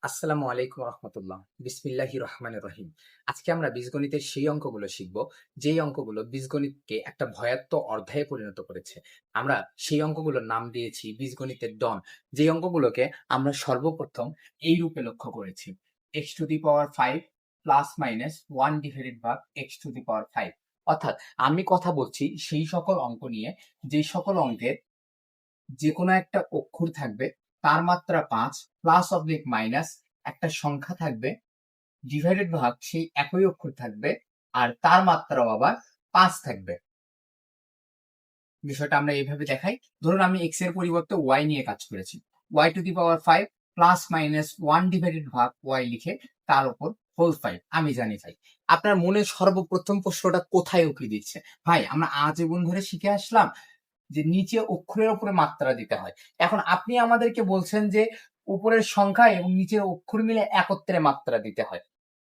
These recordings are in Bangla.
আসসালামু আলাইকুম রহমতুল্লাহ। বিসমিল্লাহির রহমানির রহিম। আজকে আমরা বীজগণিতের সেই অঙ্কগুলো শিখব, যেই অঙ্কগুলো বীজগণিতকে একটা ভয়াত্ম অধ্যায়ে পরিণত করেছে। আমরা সেই অঙ্কগুলোর নাম দিয়েছি বীজগণিতের ডন। যেই অঙ্কগুলোকে আমরা সর্বপ্রথম এই রূপে লক্ষ্য করেছি: X to the power 5 plus minus 1 divided by X to the power 5। অর্থাৎ আমি কথা বলছি সেই সকল অঙ্ক নিয়ে, যেই সকল অঙ্কের যে কোনো একটা অক্ষর থাকবে, তার মাত্রা 5 প্লাস অবলিক মাইনাস একটা সংখ্যা থাকবে, ডিভাইডেড ভাগ সেই একই অক্ষর থাকবে, আর তার মাত্রাও আবার 5 থাকবে। বিষয়টা আমরা এইভাবে দেখাই। ধরুন আমি এক্স এর পরিবর্তে ওয়াই নিয়ে কাজ করেছি। Y to the power 5 plus minus 1 divided ভাগ ওয়াই লিখে তার উপর হোল 5 আমি জানি ভাই। আপনার মনে সর্বপ্রথম প্রশ্নটা কোথায় উকি দিচ্ছে? ভাই আমরা আজীবন ধরে শিখে আসলাম যে নিচে অক্ষরের উপরে মাত্রা দিতে হয়। এখন আপনি আমাদেরকে বলছেন যে উপরের সংখ্যা এবং নিচের অক্ষর মিলে একত্রে মাত্রা দিতে হয়।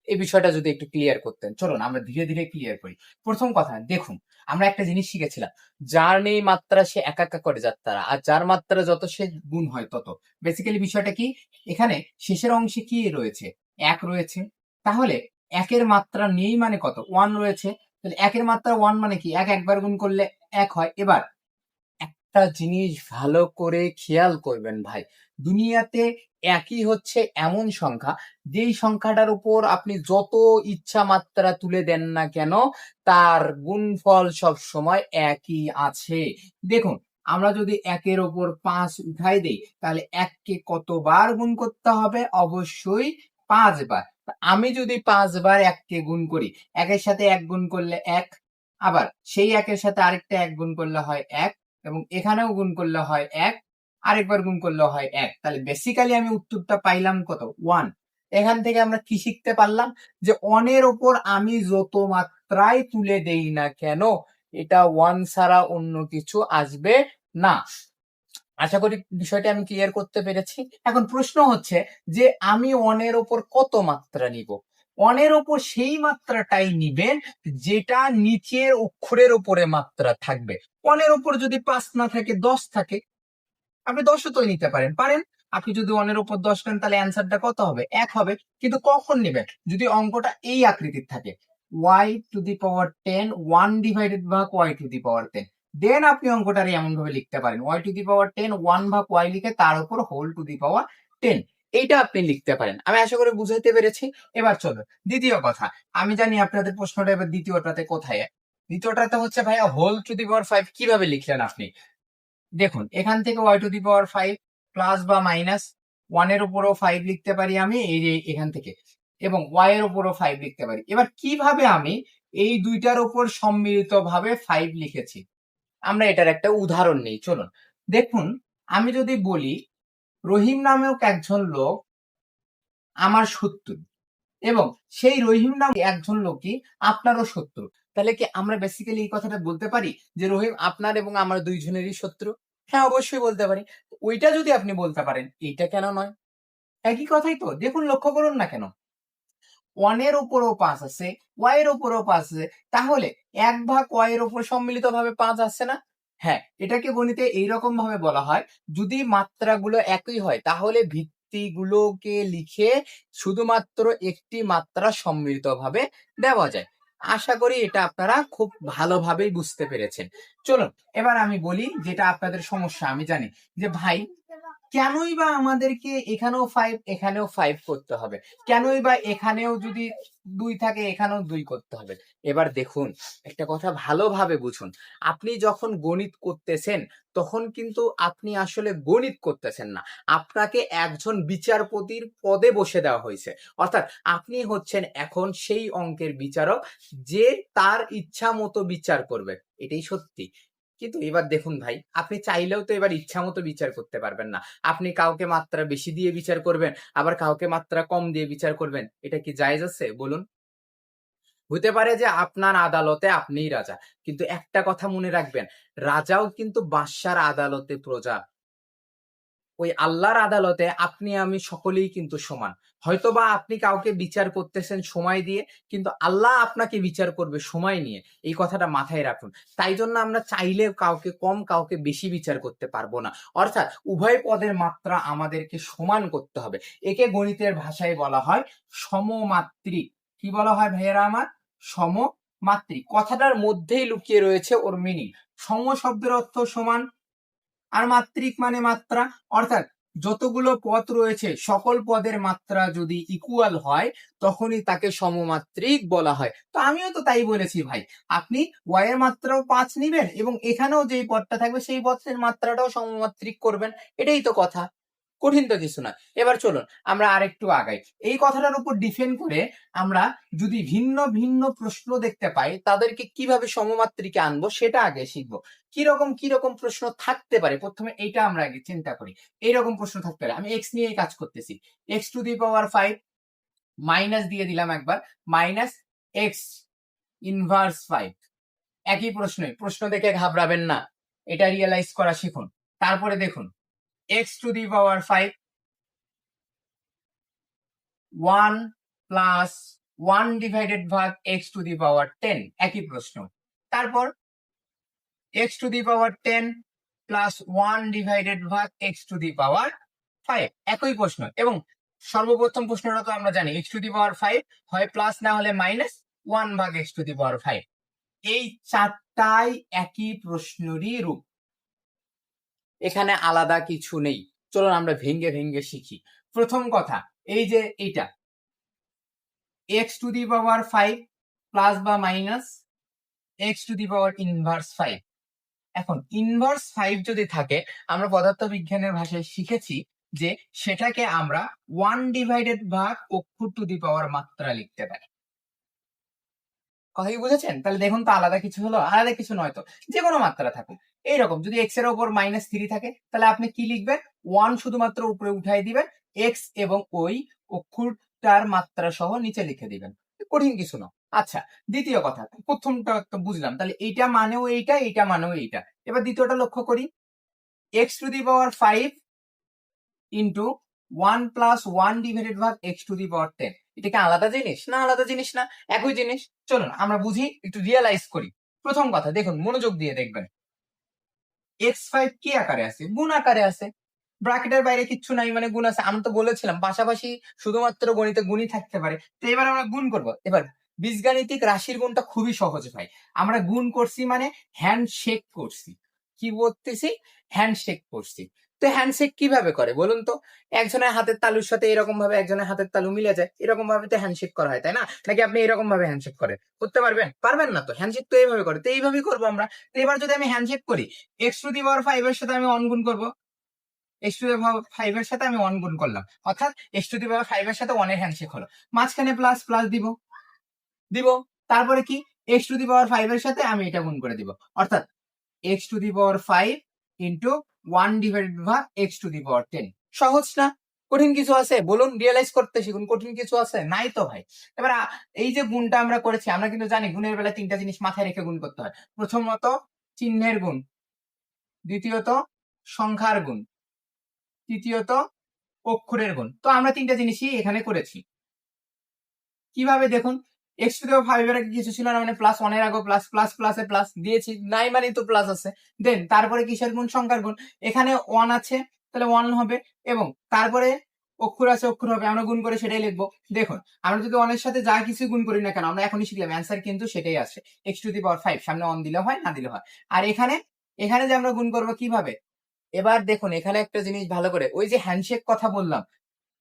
এই বিষয়টা যদি একটু ক্লিয়ার করতেন। চলুন আমরা ধীরে ধীরে ক্লিয়ার করি। প্রথম কথা দেখুন, আমরা একটা জিনিস শিখেছিলাম, যার নেই মাত্রা সে একা একা করে যাত্রা, আর যার মাত্রা যত সে গুণ হয় তত। বেসিক্যালি বিষয়টা কি, এখানে শেষের অংশে কি রয়েছে? এক রয়েছে। তাহলে একের মাত্রা নেই মানে কত? ওয়ান রয়েছে। তাহলে একের মাত্রা ওয়ান মানে কি? এক একবার গুণ করলে এক হয়। এবার একটা জিনিস ভালো করে খেয়াল করবেন ভাই, দুনিয়াতে একই হচ্ছে এমন সংখ্যা, যেই সংখ্যাটার উপর আপনি যত ইচ্ছা মাত্রা তুলে দেন না কেন, তার গুণফল সব সময় একই আছে। দেখুন, আমরা যদি একের ওপর 5 উঠাই দেই, তাহলে এককে কতবার গুণ করতে হবে? অবশ্যই 5 বার। আমি যদি 5 বার এককে গুণ করি, একের সাথে এক গুণ করলে এক, আবার সেই একের সাথে আরেকটা এক গুণ করলে হয় এক, এবং এখানেও গুণ করলে হয় এক, আরেকবার গুণ করলে হয় এক। তাহলে বেসিক্যালি আমি উত্তরটা পাইলাম কত? 1। এখান থেকে আমরা কি শিখতে পারলাম? যে অনের ওপর আমি যত মাত্রায় তুলে দেই না কেন, এটা 1 ছাড়া অন্য কিছু আসবে না। আশা করি বিষয়টা আমি ক্লিয়ার করতে পেরেছি। এখন প্রশ্ন হচ্ছে যে আমি অনের ওপর কত মাত্রা নিব? অনের ওপর সেই মাত্রাটাই নিবেন যেটা নিচের অক্ষরের উপরে মাত্রা থাকবে। অনের ওপর যদি 5 না থাকে, 10 থাকে, আপনি 10ও তো নিতে পারেন পারেন। আপনি যদি অনের উপর 10 নেন, তাহলে অ্যান্সারটা কত হবে? 1 হবে। কিন্তু কখন নেবেন? যদি অঙ্কটা এই আকৃতির থাকে, y two the power 10 1 divided ভাগ y টু দি পাওয়ার 10, দেন আপনি অঙ্কটারে এমন ভাবে লিখতে পারেন y টু দি পাওয়ার 10 1 ভাগ y লিখে তার উপর হোল টু দি পাওয়ার 10। এইটা আপনি লিখতে পারেন। আমি আশা করি বুঝাইতে পেরেছি। এবার চলো দ্বিতীয় কথা। আমি জানি আপনাদের প্রশ্নটা এবার দ্বিতীয়টাতে কোথায়। দ্বিতীয়টাতে হচ্ছে ভাইয়া হোল টু দি পাওয়ার 5 কিভাবে লিখলেন আপনি? দেখুন, এখান থেকে y two the power 5 plus বা মাইনাস 1 এর উপরও 5 লিখতে পারি আমি, এই যে এখান থেকে, এবং y এর উপরও 5 লিখতে পারি। এবার কিভাবে আমি এই দুইটার উপর সম্মিলিত ভাবে 5 লিখেছি, আমরা এটার একটা উদাহরণ নেই। চলুন দেখুন, আমি যদি বলি রহিম নামক একজন লোক আমার শত্রু, এবং সেই রহিম নাম একজন লোকই আপনারও শত্রু, তাহলে কি আমরা বেসিক্যালি এই কথাটা বলতে পারি যে রহিম আপনার এবং আমার দুইজনেরই শত্রু? হ্যাঁ, অবশ্যই বলতে পারি। ওইটা যদি আপনি বলতে পারেন, এইটা কেন নয়? একই কথাই তো। দেখুন, লক্ষ্য করুন না কেন, ওয়ান এর উপরও 5 আছে, ওয়াই এর উপরও 5 আছে, তাহলে 1 ভাগ ওয়াই এর উপর সম্মিলিত ভাবে 5 আসছে না? হ্যাঁ, এটাকে গণিতে এইরকম ভাবে বলা হয়, যদি মাত্রাগুলো একই হয় তাহলে ভিত্তিগুলোকে লিখে শুধুমাত্র একটি মাত্রা সম্মিলিত ভাবে দেওয়া যায়। আশা করি এটা আপনারা খুব ভালোভাবেই বুঝতে পেরেছেন। চলুন এবার আমি বলি যেটা আপনাদের সমস্যা আমি জানি, যে ভাই কেনই বা আমাদেরকে এখানেও 5 এখানেও 5 করতে হবে? কেনই বা এখানেও যদি 2 থাকে এখানেও 2 করতে হবে? এবার দেখুন, একটা কথা ভালোভাবে বুঝুন। আপনি যখন গণিত করতেছেন, তখন কিন্তু আপনি আসলে গণিত করতেছেন না। আপনাকে একজন বিচারপতির পদে বসে দেওয়া হয়েছে। অর্থাৎ আপনি হচ্ছেন এখন সেই অঙ্কের বিচারক, যে তার ইচ্ছা মতো বিচার করবে। এটাই সত্যি। কিন্তু এবার দেখুন ভাই, আপনি চাইলেও তো এবার ইচ্ছা মতো বিচার করতে পারবেন না। আপনি কাউকে মাত্রা বেশি দিয়ে বিচার করবেন, আবার কাউকে মাত্রা কম দিয়ে বিচার করবেন। এটা কি জায়েজ আছে বলুন? হতে পারে যে আপনার আদালতে আপনিই রাজা, কিন্তু একটা কথা মনে রাখবেন, রাজাও কিন্তু বাদশার আদালতে প্রজা। ওই আল্লাহর আদালতে আপনি আমি সকলেই কিন্তু সমান। হয়তোবা আপনি কাউকে বিচার করতেছেন সময় দিয়ে, কিন্তু আল্লাহ আপনাকে বিচার করবে সময় নিয়ে। এই কথাটা মাথায় রাখুন। তাই জন্য আমরা চাইলে কাউকে কম কাউকে বেশি বিচার করতে পারবো না। অর্থাৎ উভয় পদের মাত্রা আমাদেরকে সমান করতে হবে। একে গণিতের ভাষায় বলা হয় সমমাত্রিক। কি বলা হয় ভাইয়েরা আমার? সমমাত্রিক। কথাটার মধ্যেই লুকিয়ে রয়েছে ওর মিনিং। সম শব্দের অর্থ সমান, আর মাত্রিক মানে মাত্রা। অর্থাৎ যতগুলো পদ রয়েছে সকল পদের মাত্রা যদি ইকুয়াল হয় তখনই তাকে সমমাত্রিক বলা হয়। তো আমিও তো তাই বলেছি ভাই, আপনি y এর মাত্রাও 5 নিবেন এবং এখানেও যেই পদটা থাকবে সেই পদের মাত্রাটাও সমমাত্রিক করবেন। এটাই তো কথা, কঠিন তো কিছু না। এবার চলুন আমরা আরেকটু আগাই। এই কথাটার উপর ডিপেন্ড করে আমরা যদি ভিন্ন ভিন্ন প্রশ্ন দেখতে পাই তাদেরকে কিভাবে সমমাত্রিকে আনবো সেটা আগে শিখবো। কিরকম কিরকম প্রশ্ন থাকতে পারে প্রথমে এইটা আমরা আগে চিন্তা করি। এইরকম প্রশ্ন থাকতে পারে, আমি এক্স নিয়েই কাজ করতেছি, x to the power 5 minus দিয়ে দিলাম একবার, মাইনাস এক্স ইনভার্স 5। একই প্রশ্নই, প্রশ্ন দেখে ঘাবড়াবেন না, এটা রিয়েলাইজ করা শিখুন। তারপরে দেখুন x to the power 5 1 plus 1 divided ভাগ এক্স টু দি পাওয়ার 10, একই প্রশ্ন। তারপর x to the power 10 plus 1 divided ভাগ এক্স টু দি পাওয়ার 5, একই প্রশ্ন। এবং সর্বপ্রথম প্রশ্নটা তো আমরা জানি এক্স টু দি পাওয়ার 5 হয় প্লাস না হলে মাইনাস 1 ভাগ এক্স টু দি পাওয়ার 5। এই চারটাই একই প্রশ্নেরই রূপ, এখানে আলাদা কিছু নেই। চলুন আমরা ভেঙ্গে ভেঙ্গে শিখি। প্রথম কথা, এই যে এইটা X to the power 5 plus বা minus X to the power inverse 5। এখন ইনভার্স 5 যদি থাকে, আমরা পদার্থবিজ্ঞানের ভাষায় শিখেছি যে সেটাকে আমরা 1 ডিভাইডেড ভাগ অক্ষর টু দি পাওয়ার মাত্রা লিখতে পারি। কথা কি বুঝেছেন? তাহলে দেখুন তো আলাদা কিছু হলো? আলাদা কিছু নয় তো, যে কোনো মাত্রা থাকুক। এইরকম যদি এক্স এর উপর -3 থাকে তাহলে আপনি কি লিখবেন? 1 শুধুমাত্র উপরে উঠাই দিবেন, এক্স এবং ওই অক্ষরটার মাত্রা সহ নিচে লিখে দিবেন। কঠিন কিছু না। আচ্ছা, দ্বিতীয় কথা, প্রথমটা তো বুঝলাম, তাহলে এইটা মানেও এইটা, এইটা মানেও এইটা। এবার দ্বিতীয়টা লক্ষ্য করি, x to the power 5 into 1 plus 1 divided ভাগ এক্স টু দি পাওয়ার 10। এটা কি আলাদা জিনিস? না, আলাদা জিনিস না, একই জিনিস। চলুন আমরা বুঝি, একটু রিয়েলাইজ করি। প্রথম কথা দেখুন, মনোযোগ দিয়ে দেখবেন, x5 কি আকারে আছে? গুণ আকারে আছে। ব্র্যাকেটের বাইরে কিচ্ছু নাই, মানে গুণ আছে। আমি তো বলেছিলাম পাশাপাশি শুধুমাত্র গণিতে গুণই থাকতে পারে। তো এবার আমরা গুণ করব। এবার বীজগাণিতিক রাশির গুণটা খুবই সহজ ভাই। আমরা গুণ করছি মানে হ্যান্ডশেক করছি। কি বলতেছি? হ্যান্ডশেক করছি। তো হ্যান্ডশেক কিভাবে করে বলুন তো? একজনের হাতের তালুর সাথে এরকম ভাবে একজনের হাতের তালু মিলে যায়, এরকম ভাবে তো হ্যান্ডশেক করা হয়, তাই না? নাকি আপনি এরকম ভাবে হ্যান্ডশেক করতে পারবেন? পারবেন না তো। হ্যান্ডশেক তো এইভাবে করে, তো এইভাবেই করবো আমরা। তো এবার যদি আমি হ্যান্ডশেক করি, এক্স টু দি পাওয়ার 5 এর সাথে আমি 1 গুণ করবো, এক্স টু দি পাওয়ার 5 এর সাথে আমি 1 গুণ করলাম, অর্থাৎ এক্স টু দি পাওয়ার 5 এর সাথে 1 এর হ্যান্ডশেক হলো। মাঝখানে প্লাস প্লাস দিব দিব, তারপরে কি এক্স টু দি পাওয়ার 5 এর সাথে আমি এটা গুণ করে দিব, অর্থাৎ X to the power 5 into 1 divided by X to the power 10। সহজ না? কঠিন কিছু আছে? বলুন, রিয়েলাইজ করতে শিখুন। কঠিন কিছু আছে? নাই তো ভাই। এবার এই যে গুণটা আমরা করেছি, আমরা কিন্তু জানি গুণের বেলা তিনটা জিনিস মাথায় রেখে গুণ করতে হয়। প্রথমত চিহ্নের গুণ, দ্বিতীয়ত সংখ্যার গুণ, তৃতীয়ত অক্ষরের গুণ। তো আমরা তিনটা জিনিসই এখানে করেছি। কিভাবে দেখুন, এক্স টু দি পাওয়ার 5 এর আগে কিছু ছিল না, মানে প্লাস 1 এর আগে প্লাস প্লাস প্লাসে প্লাস দিয়েছি, নাই মানে তো প্লাস আছে। দেন তারপরে কিসের গুণ? সংখ্যার গুণ। এখানে 1 আছে তাহলে 1 হবে, এবং তারপরে অক্ষর আছে, অক্ষর হবে, আমরা গুণ করে সেটাই লিখবো। দেখুন, আমরা যদি 1 এর সাথে যা কিছু গুণ করি না কেন, আমরা এখনই শিখলাম অ্যান্সার কিন্তু সেটাই আসে। এক্স টু দি পাওয়ার 5 সামনে 1 দিলে হয়, না দিলে হয়। আর এখানে এখানে যে আমরা গুণ করবো কিভাবে, এবার দেখুন এখানে একটা জিনিস ভালো করে, ওই যে হ্যান্ডশেক কথা বললাম,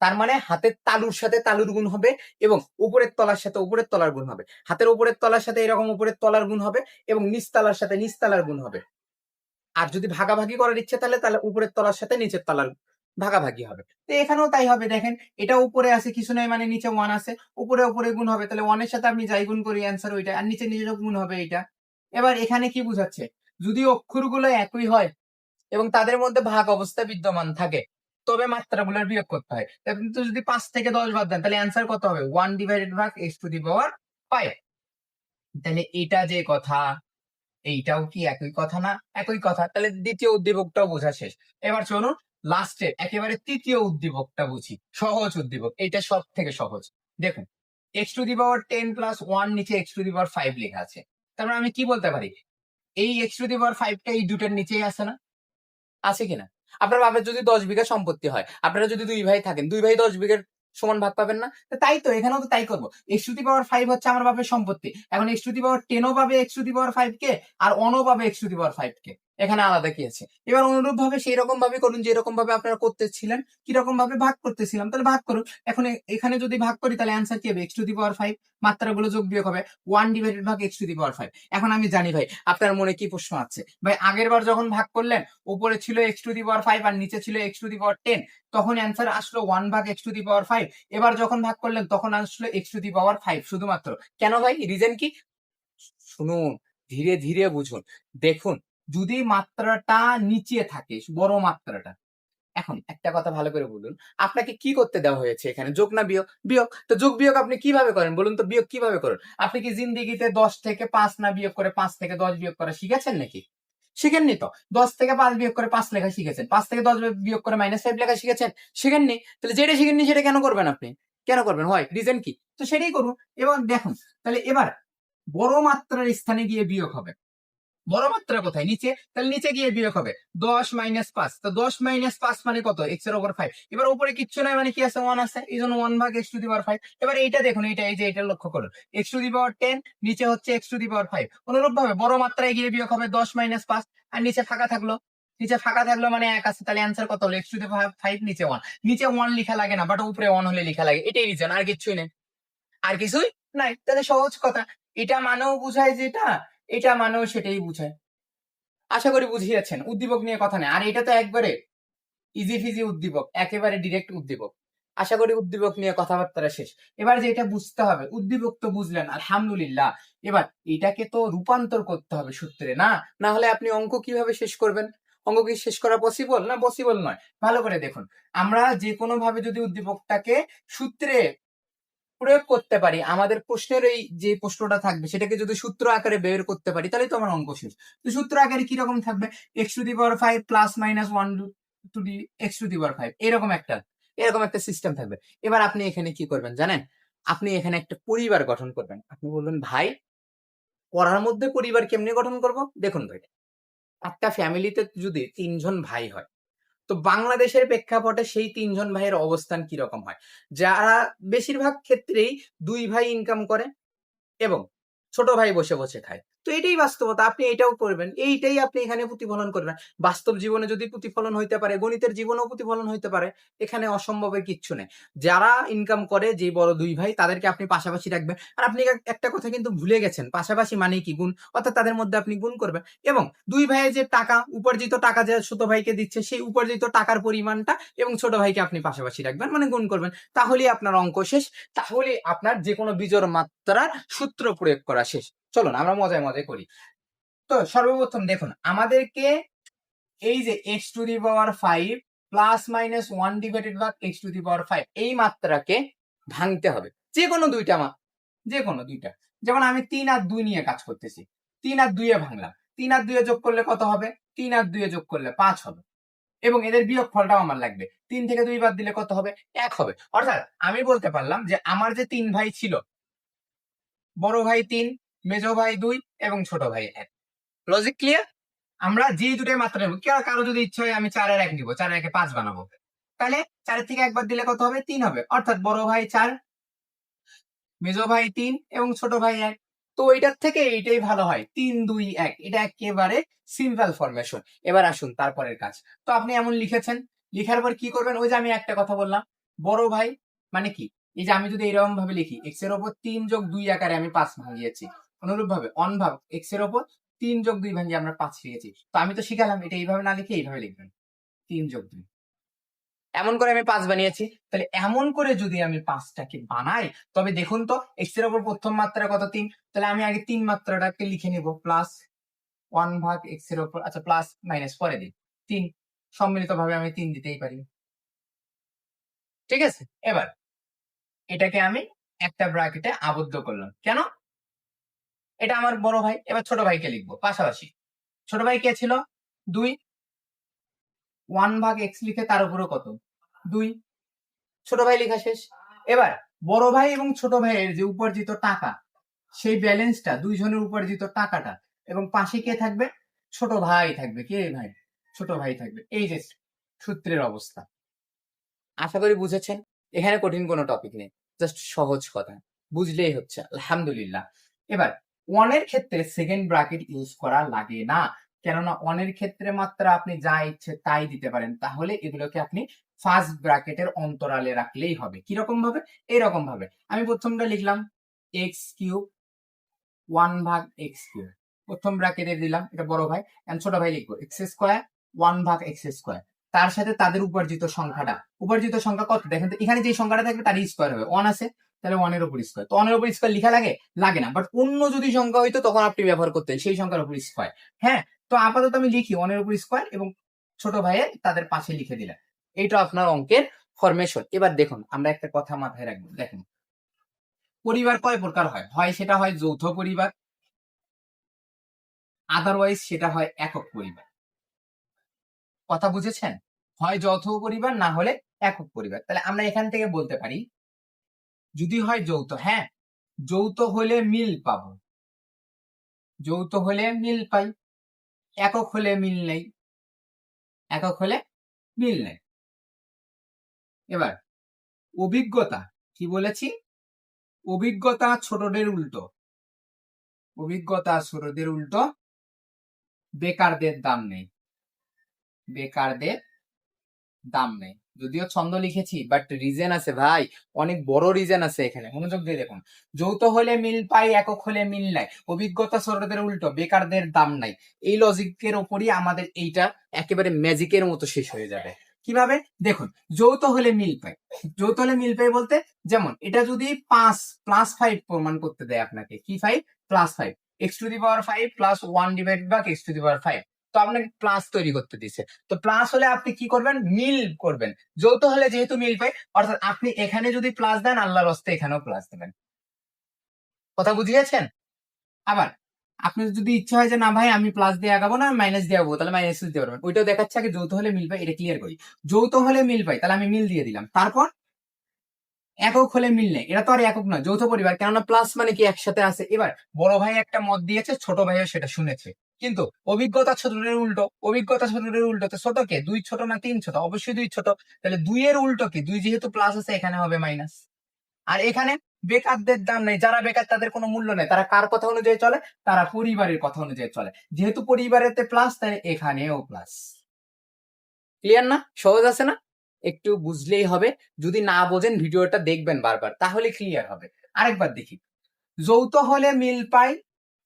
তার মানে হাতের তালুর সাথে তালুর গুণ হবে এবং উপরের তলার সাথে উপরের তলার গুণ হবে। হাতের উপরের তলার সাথে এরকম উপরের তলার গুণ হবে এবং নিচ তলার সাথে নিচ তলার গুণ হবে। আর যদি ভাগাভাগি করার ইচ্ছে তাহলে তাহলে উপরের তলার সাথে নিচের তলার ভাগাভাগি হবে। তো এখানেও তাই হবে। দেখেন, এটা উপরে আছে কিছু নাই, মানে নিচে 1 আছে, উপরে উপরে গুণ হবে, তাহলে 1 এর সাথে আমি যাই গুণ করি অ্যান্সার ওইটা, আর নিচে নিচে গুণ হবে এইটা। এবার এখানে কি বুঝাচ্ছে? যদি অক্ষরগুলো একই হয় এবং তাদের মধ্যে ভাগ অবস্থা বিদ্যমান থাকে তবে মাত্রাগুলোর বিয়োগ করতে হয়। কিন্তু যদি 5 থেকে 10 বাদ দেন তাহলে অ্যান্সার কত হবে? 1 ডিভাইডেড ভাগ এক্স টু দি পাওয়ার 5। তাহলে এটা যে কথা, এইটাও কি একই কথা না? একই কথা। তাহলে দ্বিতীয় উদ্দীপকটাও বোঝা শেষ। এবার চলুন লাস্টের একেবারে তৃতীয় উদ্দীপকটা বুঝি, সহজ উদ্দীপক, এটা সব থেকে সহজ। দেখুন, x to the power 10 plus 1 নিচে এক্স টু দি পাওয়ার 5 লেখা আছে। তার মানে আমি কি বলতে পারি, এই এক্স টু দি পাওয়ার 5 টা এই দুটার নিচেই আছে না, আছে কিনা? আপনার বাপের যদি 10 বিঘা সম্পত্তি হয়, আপনারা যদি 2 ভাই থাকেন, 2 ভাই 10 বিঘার সমান ভাগ পাবেন না? তাই তো এখানেও তো তাই করবো। এক্স টু দি পাওয়ার 5 হচ্ছে আমার বাপের সম্পত্তি, এখন এক্স টু দি পাওয়ার 10ও পাবে এক্স টু দি পাওয়ার 5 কে, আর 1ও পাবে এক্স টু দি পাওয়ার 5 কে। এখানে আলাদা কি আছে? এবার অনুরূপ ভাবে সেই রকম ভাবে করুন যেরকম ভাবে আপনারা করতেছিলেন, কিরকম ভাবে ভাগ করতেছিলাম, তাহলে ভাগ করুন। এখন এখানে যদি ভাগ করি তাহলে অ্যান্সার কি হবে? এক্স টু দি পাওয়ার 5, মাত্রাগুলো যোগ বিয়োগ হবে 1 ডিভাইডেড ভাগ এক্স টু দি পাওয়ার 5। এখন আমি জানি ভাই আপনার মনে কি প্রশ্ন আছে, ভাই আগের বার যখন ভাগ করলেন উপরে ছিল এক্স টু দি পাওয়ার 5 আর নিচে ছিল এক্স টু দি পাওয়ার 10, তখন অ্যান্সার আসলো 1 ভাগ এক্স টু দি পাওয়ার 5। এবার যখন ভাগ করলেন তখন আসলো এক্স টু দি পাওয়ার 5 শুধুমাত্র। কেন ভাই, রিজন কি? শুনুন, ধীরে ধীরে বুঝুন। দেখুন, যদি মাত্রাটা নিচে থাকে, বড় মাত্রাটা, এখন একটা কথা ভালো করে বলুন, আপনাকে কি করতে দেওয়া হয়েছে এখানে, যোগ না বিয়োগ? বিয়োগ। তো যোগ বিয়োগ আপনি কিভাবে করেন বলুন তো, বিয়োগ কিভাবে করেন? আপনি কি জিন্দিগিতে 10 থেকে 5 না বিয়োগ করে 5 থেকে 10 বিয়োগ করা শিখেছেন নাকি? শিখেননি তো। 10 থেকে 5 বিয়োগ করে 5 লেখা শিখেছেন, 5 থেকে 10 বিয়োগ করে -5 লেখা শিখেছেন? শিখেননি। তাহলে যেটা শিখেননি সেটা কেন করবেন আপনি? কেন করবেন, হয় রিজন কি? তো সেটাই করুন। এবার দেখুন, তাহলে এবার বড় মাত্রার স্থানে গিয়ে বিয়োগ হবে। বড় মাত্রা কোথায়? নিচে, তাহলে নিচে গিয়ে বিয়োগ হবে 10 - 5। তো 10 - 5 মানে কত? x এর উপর 5। এবার উপরে কিচ্ছু নাই মানে কি আছে? 1 আছে, এই জন্য 1 ভাগ x টু দি পাওয়ার 5। এবার এইটা দেখুন, এইটা এই যে এটা লক্ষ্য করুন, x টু দি পাওয়ার 10, নিচে হচ্ছে x টু দি পাওয়ার 5। অনুরূপ ভাবে বড় মাত্রায় গিয়ে বিয়োগ হবে 10 - 5, আর নিচে ফাঁকা থাকলো, নিচে ফাঁকা থাকলো মানে 1 আছে, তাহলে অ্যান্সার কত হলো? x টু দি পাওয়ার 5, নিচে 1। নিচে 1 লেখা লাগে না, বাট উপরে 1 হলে লেখা লাগে, এটাই রিজন, আর কিছুই নেই, আর কিছুই নাই। তাহলে সহজ কথা, এটা মানেও বুঝায় যেটা, এটা মানেও সেটাই বুঝায়। আশা করি বুঝিয়েছেন, উদ্দীপক নিয়ে কথা নেই। আর এটা তো একবারে ইজি ফিজি উদ্দীপক, একেবারে ডিরেক্ট উদ্দীপক। আশা করি উদ্দীপক নিয়ে কথাবার্তা শেষ। এবার যে এটা বুঝতে হবে, উদ্দীপক তো বুঝলেন আলহামদুলিল্লাহ, এবার এটাকে তো রূপান্তর করতে হবে সূত্রে, না না হলে আপনি অঙ্ক কিভাবে শেষ করবেন? অঙ্ক কি শেষ করা পসিবল? না, পসিবল নয়। ভালো করে দেখুন, আমরা যে কোনো ভাবে যদি উদ্দীপকটাকে সূত্রে প্রয়োগ করতে পারি, আমাদের প্রশ্নের এই যে প্রশ্নটা থাকবে সেটাকে যদি সূত্র আকারে বের করতে পারি, তাহলে তো আমার অঙ্ক শেষ। তো সূত্র আকারে কিরকম থাকবে? X to the power 5 plus minus 1 to the X to the power 5, এরকম একটা সিস্টেম থাকবে। এবার আপনি এখানে কি করবেন জানেন? আপনি এখানে একটা পরিবার গঠন করবেন। আপনি বলবেন ভাই পড়ার মধ্যে পরিবার কেমনে গঠন করব? দেখুন ভাই, একটা ফ্যামিলিতে যদি 3জন ভাই হয়, তো বাংলাদেশের প্রেক্ষাপটে সেই 3জন ভাইয়ের অবস্থান কিরকম হয়? যারা বেশিরভাগ ক্ষেত্রেই 2 ভাই ইনকাম করে এবং ছোট ভাই বসে বসে খায়। তো এটাই বাস্তবতা, আপনি এটাও করবেন, এইটাই আপনি এখানে প্রতিফলন করবেন। বাস্তব জীবনে যদি প্রতিফলন হইতে পারে, গণিতের জীবনেও প্রতিফলন হইতে পারে, এখানে অসম্ভবের কিচ্ছু নেই। যারা ইনকাম করে, যে বড় 2 ভাই, তাদেরকে আপনি পাশাপাশি রাখবেন। আর আপনি একটা কথা কিন্তু ভুলে গেছেন, পাশাপাশি মানে কি? গুণ, অর্থাৎ তাদের মধ্যে আপনি গুণ করবেন। এবং 2 ভাইয়ের যে টাকা, উপার্জিত টাকা যে ছোট ভাইকে দিচ্ছে, সেই উপার্জিত টাকার পরিমাণটা এবং ছোট ভাইকে আপনি পাশাপাশি রাখবেন, মানে গুণ করবেন। তাহলেই আপনার অঙ্ক শেষ, তাহলে আপনার যে কোনো বিজোড় মাত্রার সূত্র প্রয়োগ করা শেষ। চলুন আমরা মজায় মজায় করি। তো সর্বপ্রথম দেখুন, আমাদেরকে এই যে X to the power 5 plus minus 1 divided by X to the power 5, এই মাত্রাকে ভাঙতে হবে যে কোনো দুইটা যে কোনো দুইটা। যেমন আমি 3 আর 2 নিয়ে কাজ করতেছি, 3 আর 2 এ ভাঙলাম, 3 আর 2 এ যোগ করলে কত হবে? 3 আর 2 এ যোগ করলে 5 হবে, এবং এদের বিয়োগ ফলটাও আমার লাগবে। 3 থেকে 2 বাদ দিলে কত হবে? 1 হবে। অর্থাৎ আমি বলতে পারলাম যে আমার যে 3 ভাই ছিল, বড় ভাই 3, মেজো ভাই 2 এবং ছোট ভাই 1। Logic clear? আমরা যে দুটোই মাত্রা নেব, কারো যদি ইচ্ছা হয় আমি 4 এর 1 নিব, 4 এর 1 5 বানাবো, তাহলে 4 থেকে 1 বাদ দিলে কত হবে? 3 হবে। অর্থাৎ বড় ভাই 4, মেজো ভাই 3 এবং ছোট ভাই 1। তো এটার থেকে এইটাই ভালো হয়, 3 2 1, এটা একেবারে সিম্পল ফরমেশন। এবার আসুন তারপরের কাজ। তো আপনি এমন লিখেছেন, লিখার পর কি করবেন? ওই যে আমি একটা কথা বললাম, বড় ভাই মানে কি? এই যে আমি যদি এরকম ভাবে লিখি, x এর উপর 3 যোগ 2 আকারে আমি 5 ভাঙিয়েছি, অনুরূপ ভাবে 1 ভাগ x এর উপর 3 যোগ 2 ভাঙিয়ে আমরা 5 লিখেছি। তো আমি তো শিখালাম এটা এইভাবে না লিখে এইভাবে লিখবেন, 3 যোগ 2, এমন করে আমি 5 বানিয়েছি। তাহলে এমন করে যদি আমি 5টাকে বানাই, তবে দেখুন তো x এর উপর প্রথম মাত্রা কত? 3। তাহলে আমি আগে 3 মাত্রাটাকে লিখে নিব, প্লাস 1 ভাগ x এর উপর, আচ্ছা প্লাস মাইনাস পরে দিই, 3, সম্মিলিত ভাবে আমি 3 দিতেই পারি, ঠিক আছে? এবার এটাকে আমি একটা ব্র্যাকেটে আবদ্ধ করলাম, কেন? এটা আমার বড় ভাই। এবার ছোট ভাইকে লিখবো পাশাপাশি। ছোট ভাই কে ছিল? 2, 1/x লিখে তার উপরে কত 2, ছোট ভাই লেখা শেষ। এবার বড় ভাই এবং ছোট ভাইয়ের যে উপার্জিত টাকা, সেই ব্যালেন্সটা, দুইজনের উপার্জিত টাকাটা, এবং পাশে কে থাকবে, ছোট ভাই থাকবে। কে ভাই, ছোট ভাই থাকবে। এই যে সূত্রের অবস্থা, আশা করি বুঝেছেন। এখানে কঠিন কোনো টপিক নেই, জাস্ট সহজ কথা, বুঝলেই হচ্ছে, আলহামদুলিল্লাহ। এবার ওয়ানের ক্ষেত্রে সেকেন্ড ব্র্যাকেট ইউজ করা লাগে না, কেননা ওয়ানের ক্ষেত্রে মাত্র আপনি যা ইচ্ছে তাই দিতে পারেন। তাহলে এগুলোকে আপনি ফার্স্ট ব্র্যাকেটের অন্তরালে রাখলেই হবে। কিরকম ভাবে, এইরকম ভাবে আমি প্রথমটা লিখলাম এক্স কিউব 1/x², প্রথম ব্র্যাকেটে দিলাম, এটা বড় ভাই। ছোট ভাই লিখবো x², 1/x², তার সাথে তাদের উপার্জিত সংখ্যাটা, উপার্জিত সংখ্যা কত দেখেন তো, এখানে যে সংখ্যাটা থাকবে তার স্কোয়ার হবে, 1 আছে, তাহলে 1 এর উপর স্কোয়ার। তো 1 এর উপর স্কোয়ার লিখা লাগে, লাগে না, বাট অন্য যদি সংখ্যা হইতো তখন আপনি ব্যবহার করতেন সেই সংখ্যার উপর স্কোয়ার। হ্যাঁ, তো আপাতত আমি লিখি 1 এর উপর স্কোয়ার এবং ছোট ভাইয়ের তাদের পাশে লিখে দিলাম। এইটা আপনার অঙ্কের ফরমেশন। এবার দেখুন, আমরা একটা কথা মাথায় রাখবো, দেখেন পরিবার কয় প্রকার হয়, হয় সেটা হয় যৌথ পরিবার, আদারওয়াইজ সেটা হয় একক পরিবার। কথা বুঝেছেন? হয় যৌথ পরিবার, না হলে একক পরিবার। তাহলে আমরা এখান থেকে বলতে পারি, যদি হয় যৌথ, হ্যাঁ, যৌথ হলে মিল পাবো, যৌথ হলে মিল পাই, একক হলে মিল নেই, একক হলে মিল নেই। এবার অভিজ্ঞতা, কি বলেছি, অভিজ্ঞতা ছোটদের উল্টো, অভিজ্ঞতা ছোটদের উল্টো, বেকারদের দাম নেই, বেকারদের দাম নেই। যদিও ছন্দ লিখেছি, বাট রিজন আছে ভাই, অনেক বড় রিজন আছে এখানে, মনোযোগ দিয়ে দেখুন। যৌথ হলে মিল পাই, একক হলে মিল নাই, অভিজ্ঞতা ছোটদের উল্টো, বেকারদের দাম নাই। এই লজিকের উপরই আমাদের এইটা একেবারে ম্যাজিকের মতো শেষ হয়ে যাবে। কিভাবে দেখুন, যৌথ হলে মিল পাই, যৌথ হলে মিল পাই বলতে, যেমন এটা যদি 5+5 প্রমাণ করতে দেয় আপনাকে, কি 5+5, x⁵ প্লাস 1/x⁵, তো আপনাকে প্লাস তৈরি করতে দিছে। তো প্লাস হলে আপনি কি করবেন, মিল করবেন। যৌথ হলে যেহেতু মিল পাই, অর্থাৎ আপনি এখানে যদি প্লাস দেন, আল্লাহর হস্তে এখানেও প্লাস দেবেন। কথা বুঝিয়েছেন? আবার আপনি যদি ইচ্ছা হয় যে না ভাই আমি প্লাস দিয়ে আগাবো না, মাইনাস দিয়ে আগাবো, তাহলে মাইনাস দিতে পারবেন। ওইটাও দেখাচ্ছে আগে যৌথ হলে মিল পাই, এটা ক্লিয়ার করি। যৌথ হলে মিল পাই, তাহলে আমি মিল দিয়ে দিলাম। তারপর একক হলে মিল নেই, এটা তো আর একক না, যৌথ পরিবার, কেননা প্লাস মানে কি একসাথে আছে। এবার বড় ভাই একটা মত দিয়েছে, ছোট ভাইও সেটা শুনেছে, কিন্তু অভিজ্ঞতা ছোটদের উল্টো, অভিজ্ঞতা ছোটদের উল্টো, তো ছোট কে, 2 ছোট না 3 ছোট, অবশ্যই 2 ছোট। তাহলে 2 এর উল্টো কি, 2 যেহেতু প্লাস আছে এখানে হবে মাইনাস। আর এখানে বেকারদের দাম নেই, যারা বেকার তাদের কোনো মূল্য নেই, তারা কার কথা অনুযায়ী চলে, তারা পরিবারের কথা অনুযায়ী চলে। যেহেতু পরিবারেতে প্লাস, তাই এখানেও প্লাস। ক্লিয়ার না, সহজ আছে না? একটু বুঝলেই হবে, যদি না বোঝেন ভিডিওটা দেখবেন বারবার, তাহলে ক্লিয়ার হবে। আরেকবার দেখি, যৌথ হলে মিল পাই,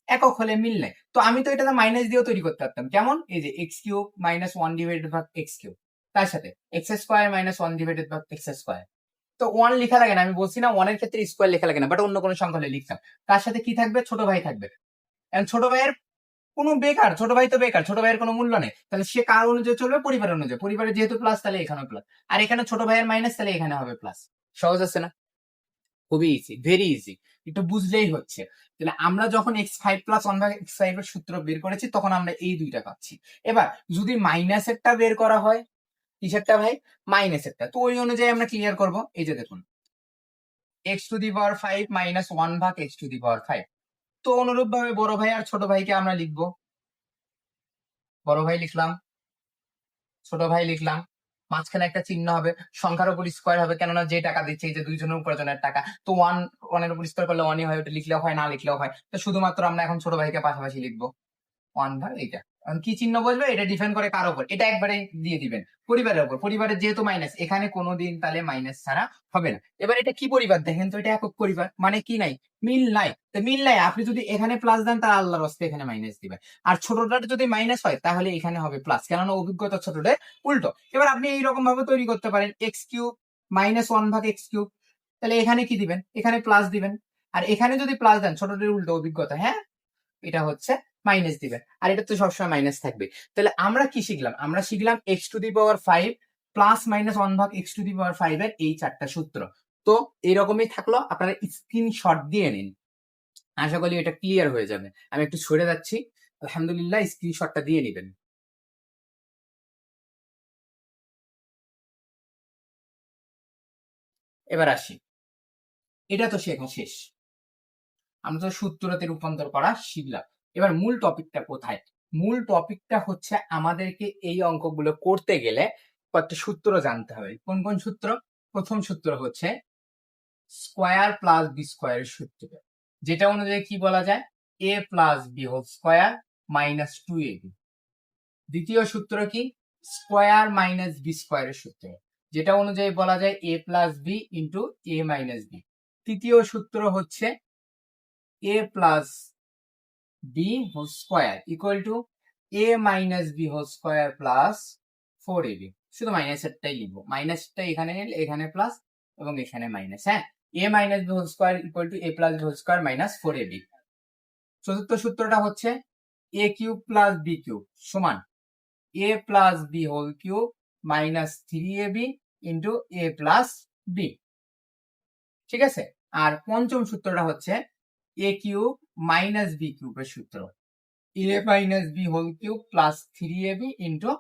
একক হলে মিল নেই। তো আমি তো এটা মাইনাস দিয়েও তৈরি করতে পারতাম, কেমন, এই যে x³ - 1/x³, তার সাথে x² - 1/x²। তো 1 লেখা লাগে না, আমি বলছি না 1 এর ক্ষেত্রে স্কোয়ার লেখা লাগে না, বাট অন্য কোনো সংখ্যা হলে লিখতাম। তার সাথে কি থাকবে, ছোট ভাই থাকবে। ছোট ভাইয়ের কোনো বেকার, ছোট ভাই তো বেকার, ছোট ভাইয়ের কোনো মূল্য নেই, তাহলে সে কার অনুযায়ী চলবে, পরিবার অনুযায়ী। পরিবারে যেহেতু প্লাস, তাহলে এখানে প্লাস, আর এখানে ছোট ভাইয়ের মাইনাস, তাহলে এখানে হবে প্লাস। সহজ আছে না? খুবই ইজি, ভেরি ইজি, একটু বুঝলেই হচ্ছে। তাহলে আমরা যখন x5+1/x5 এর সূত্র বের করেছি, তখন আমরা এই দুইটা পাচ্ছি। এবার যদি মাইনাসেরটা বের করা হয়, কিসেরটা ভাই, মাইনাসেরটা, তো ওই অনুযায়ী আমরা ক্লিয়ার করব। এই যে দেখুন, x⁵ - 1/x⁵। তো অনুরূপ ভাবে বড় ভাই আর ছোট ভাইকে আমরা লিখবো, বড় ভাই লিখলাম, ছোট ভাই লিখলাম, মাঝখানে একটা চিহ্ন হবে, সংখ্যার উপর স্কোয়ার হবে, কেননা যে টাকা দিচ্ছে, এই যে দুইজনের উপার্জনের টাকা, তো 1 এর উপর স্কোয়ার করলে 1ই হয়, ওটা লিখলেও হয়, না লিখলেও হয়। তো শুধুমাত্র আমরা এখন ছোট ভাইকে পাশাপাশি লিখবো 1/, এইটা কি চিহ্ন বসবে, এটা ডিপেন্ড করে কার উপর, এটা একবারে দিয়ে দিবেন পরিবারের উপর। পরিবারের যেহেতু মাইনাস, এখানে কোনোদিন তাহলে মাইনাস ছাড়া হবে না। এবার এটা কি পরিবার দেখেন তো, এটা একক পরিবার, মানে কি নাই, মিল নাই। তো মিল নাই, আপনি যদি এখানে প্লাস দেন, তার আল্লাহর হস্তে এখানে মাইনাস দিবেন। আর ছোটটার যদি মাইনাস হয়, তাহলে এখানে হবে প্লাস, কেননা অভিজ্ঞতা ছোটদের উল্টো। এবার আপনি এইরকম ভাবে তৈরি করতে পারেন, x³ - 1/x³, তাহলে এখানে কি দিবেন, এখানে প্লাস দিবেন। আর এখানে যদি প্লাস দেন, ছোটদের উল্টো অভিজ্ঞতা, হ্যাঁ, এটা হচ্ছে মাইনাস দিবেন, আর এটা তো সবসময় মাইনাস থাকবে। তাহলে আমরা কি শিখলাম, আমরা শিখলাম x⁵ +/(1/x⁵) এর এই 4টা সূত্র। তো এরকমই থাকলো, আপনারা স্ক্রিনশট দিয়ে নিন, আশা করি এটা ক্লিয়ার হয়ে যাবে। আমি একটু সরে যাচ্ছি, আলহামদুলিল্লাহ, স্ক্রিনশটটা দিয়ে নিবেন। এবার আসি, এটা তো শেখা শেষ, আমরা তো সূত্রতে রূপান্তর করা শিখলাম। এবার মূল টপিকটা কোথায়? মূল টপিকটা হচ্ছে আমাদেরকে এই অঙ্কগুলো করতে গেলে কয়েকটা সূত্র জানতে হবে। কোন কোন সূত্র? প্রথম সূত্র হচ্ছে স্কোয়ার প্লাস বি স্কোয়ারের সূত্র, যেটা অনুযায়ী কি বলা যায়? A plus B whole square minus 2ab। দ্বিতীয় সূত্র কি? স্কোয়ার মাইনাস বি স্কোয়ারের সূত্র, যেটা অনুযায়ী বলা যায় A plus B into A minus B. তৃতীয় সূত্র হচ্ছে A plus B whole square equal to A minus B whole square plus 4ab। শুধু মাইনাসেরটাই লিখবো, মাইনাসটা এখানে এখানে প্লাস এবং এখানে মাইনাস। হ্যাঁ, A minus B whole square equal to A plus B whole square minus 4ab। চতুর্থ সূত্রটা হচ্ছে A cube plus B cube সমান A plus B whole cube minus 3ab into A plus B. ঠিক আছে, আর পঞ্চম সূত্রটা হচ্ছে এ কিউব মাইনাস বি কিউবের সূত্র, A minus B whole cube plus 3ab into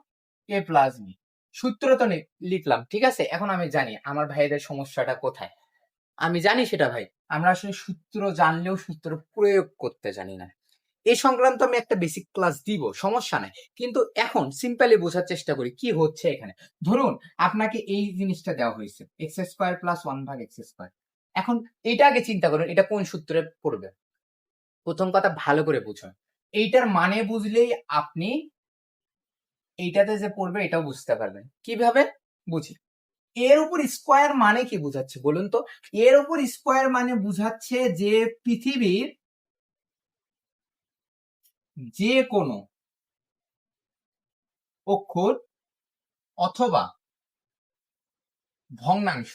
A plus B. সূত্র তো লিখলাম, ঠিক আছে। এখন আমি জানি আমার ভাইদের সমস্যাটা কোথায়, আমি জানি সেটা ভাই, আমরা আসলে সূত্র জানলেও সূত্র প্রয়োগ করতে জানি না। এই সংক্রান্ত আমি একটা বেসিক ক্লাস দিব, সমস্যা নাই, কিন্তু এখন সিম্পলি বোঝার চেষ্টা করি কি হচ্ছে এখানে। ধরুন আপনাকে এই জিনিসটা দেওয়া হয়েছে x square plus 1/x square. এখন এটা আগে চিন্তা করুন, এটা কোন সূত্রে পড়বে। প্রথম কথা ভালো করে বুঝুন, এইটার মানে বুঝলেই আপনি এইটাতে যে পড়বে এটাও বুঝতে পারবেন। কিভাবে বুঝি? এর উপর স্কোয়ার মানে কি বুঝাচ্ছে বলুন তো? এর উপর স্কোয়ার মানে বুঝাচ্ছে যে পৃথিবীর যে কোনো অক্ষর অথবা ভগ্নাংশ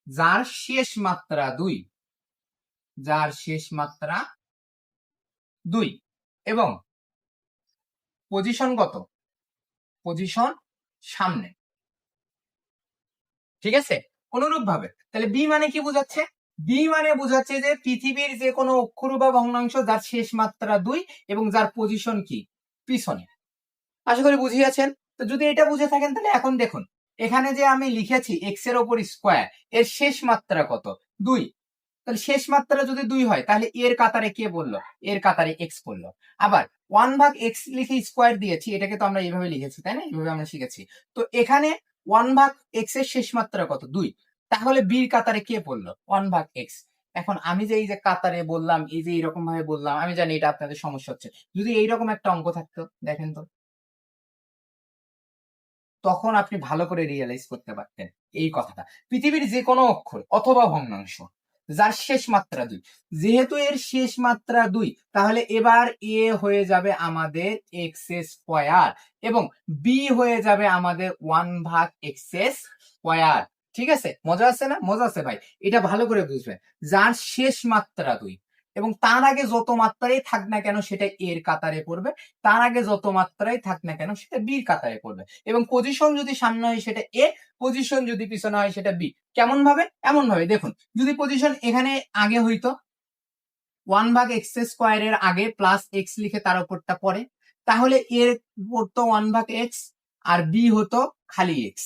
যার শেষ মাত্রা 2, যার শেষ মাত্রা 2 এবং পজিশন কত? পজিশন সামনে। ঠিক আছে, অনুরূপ ভাবে তাহলে বি মানে কি বোঝাচ্ছে? বি মানে বোঝাচ্ছে যে পৃথিবীর যে কোনো অক্ষর বা ভগ্নাংশ যার শেষ মাত্রা 2 এবং যার পজিশন কি? পিছনে। আশা করি বুঝিয়েছেন। তো যদি এটা বুঝে থাকেন তাহলে এখন দেখুন, এখানে যে আমি লিখেছি এক্স এর ওপর স্কোয়ার, এর শেষ মাত্রা কত? 2। তাহলে শেষ মাত্রা যদি 2 হয় তাহলে এর কাতারে কে বললো? এর কাতারে এক্স বললো। আবার 1/x লিখে স্কোয়ার দিয়েছি, এটাকে তো আমরা এইভাবে লিখেছি তাই না, এইভাবে আমরা শিখেছি। তো এখানে 1/x এর শেষ মাত্রা কত? 2। তাহলে বির কাতারে কে পড়লো? 1/x। এখন আমি যে এই যে কাতারে বললাম, এই যে এইরকম ভাবে বললাম, আমি জানি এটা আপনাদের সমস্যা হচ্ছে। যদি এইরকম একটা অঙ্ক থাকতো, দেখেন তো, তখন আপনি ভালো করে রিয়েলাইজ করতে পারতেন এই কথাটা। পৃথিবীর যে কোনো অক্ষর অথবা ভগ্নাংশ যার শেষ মাত্রা 2, যেহেতু এর শেষ মাত্রা 2, তাহলে এবার এ হয়ে যাবে আমাদের এক্স স্কোয়ার এবং বি হয়ে যাবে আমাদের 1/x স্কোয়ার। ঠিক আছে, মজা আছে না? মজা আছে ভাই, এটা ভালো করে বুঝবেন। যার শেষ মাত্রা 2 এবং তার আগে যত মাত্রাই থাক না কেন সেটা এর কাতারে পড়বে, তার আগে যত মাত্রাই থাক না কেন সেটা বির কাতারে পড়বে, এবং পজিশন যদি সামনে হয় সেটা এ, পজিশন যদি পিছনে হয় সেটা বি। কেমন ভাবে? এমন ভাবে দেখুন, যদি পজিশন এখানে আগে হইতো 1/x স্কোয়ারের আগে প্লাস এক্স লিখে তার উপরটা পরে, তাহলে এর পড়তো 1/x আর বি হতো খালি এক্স।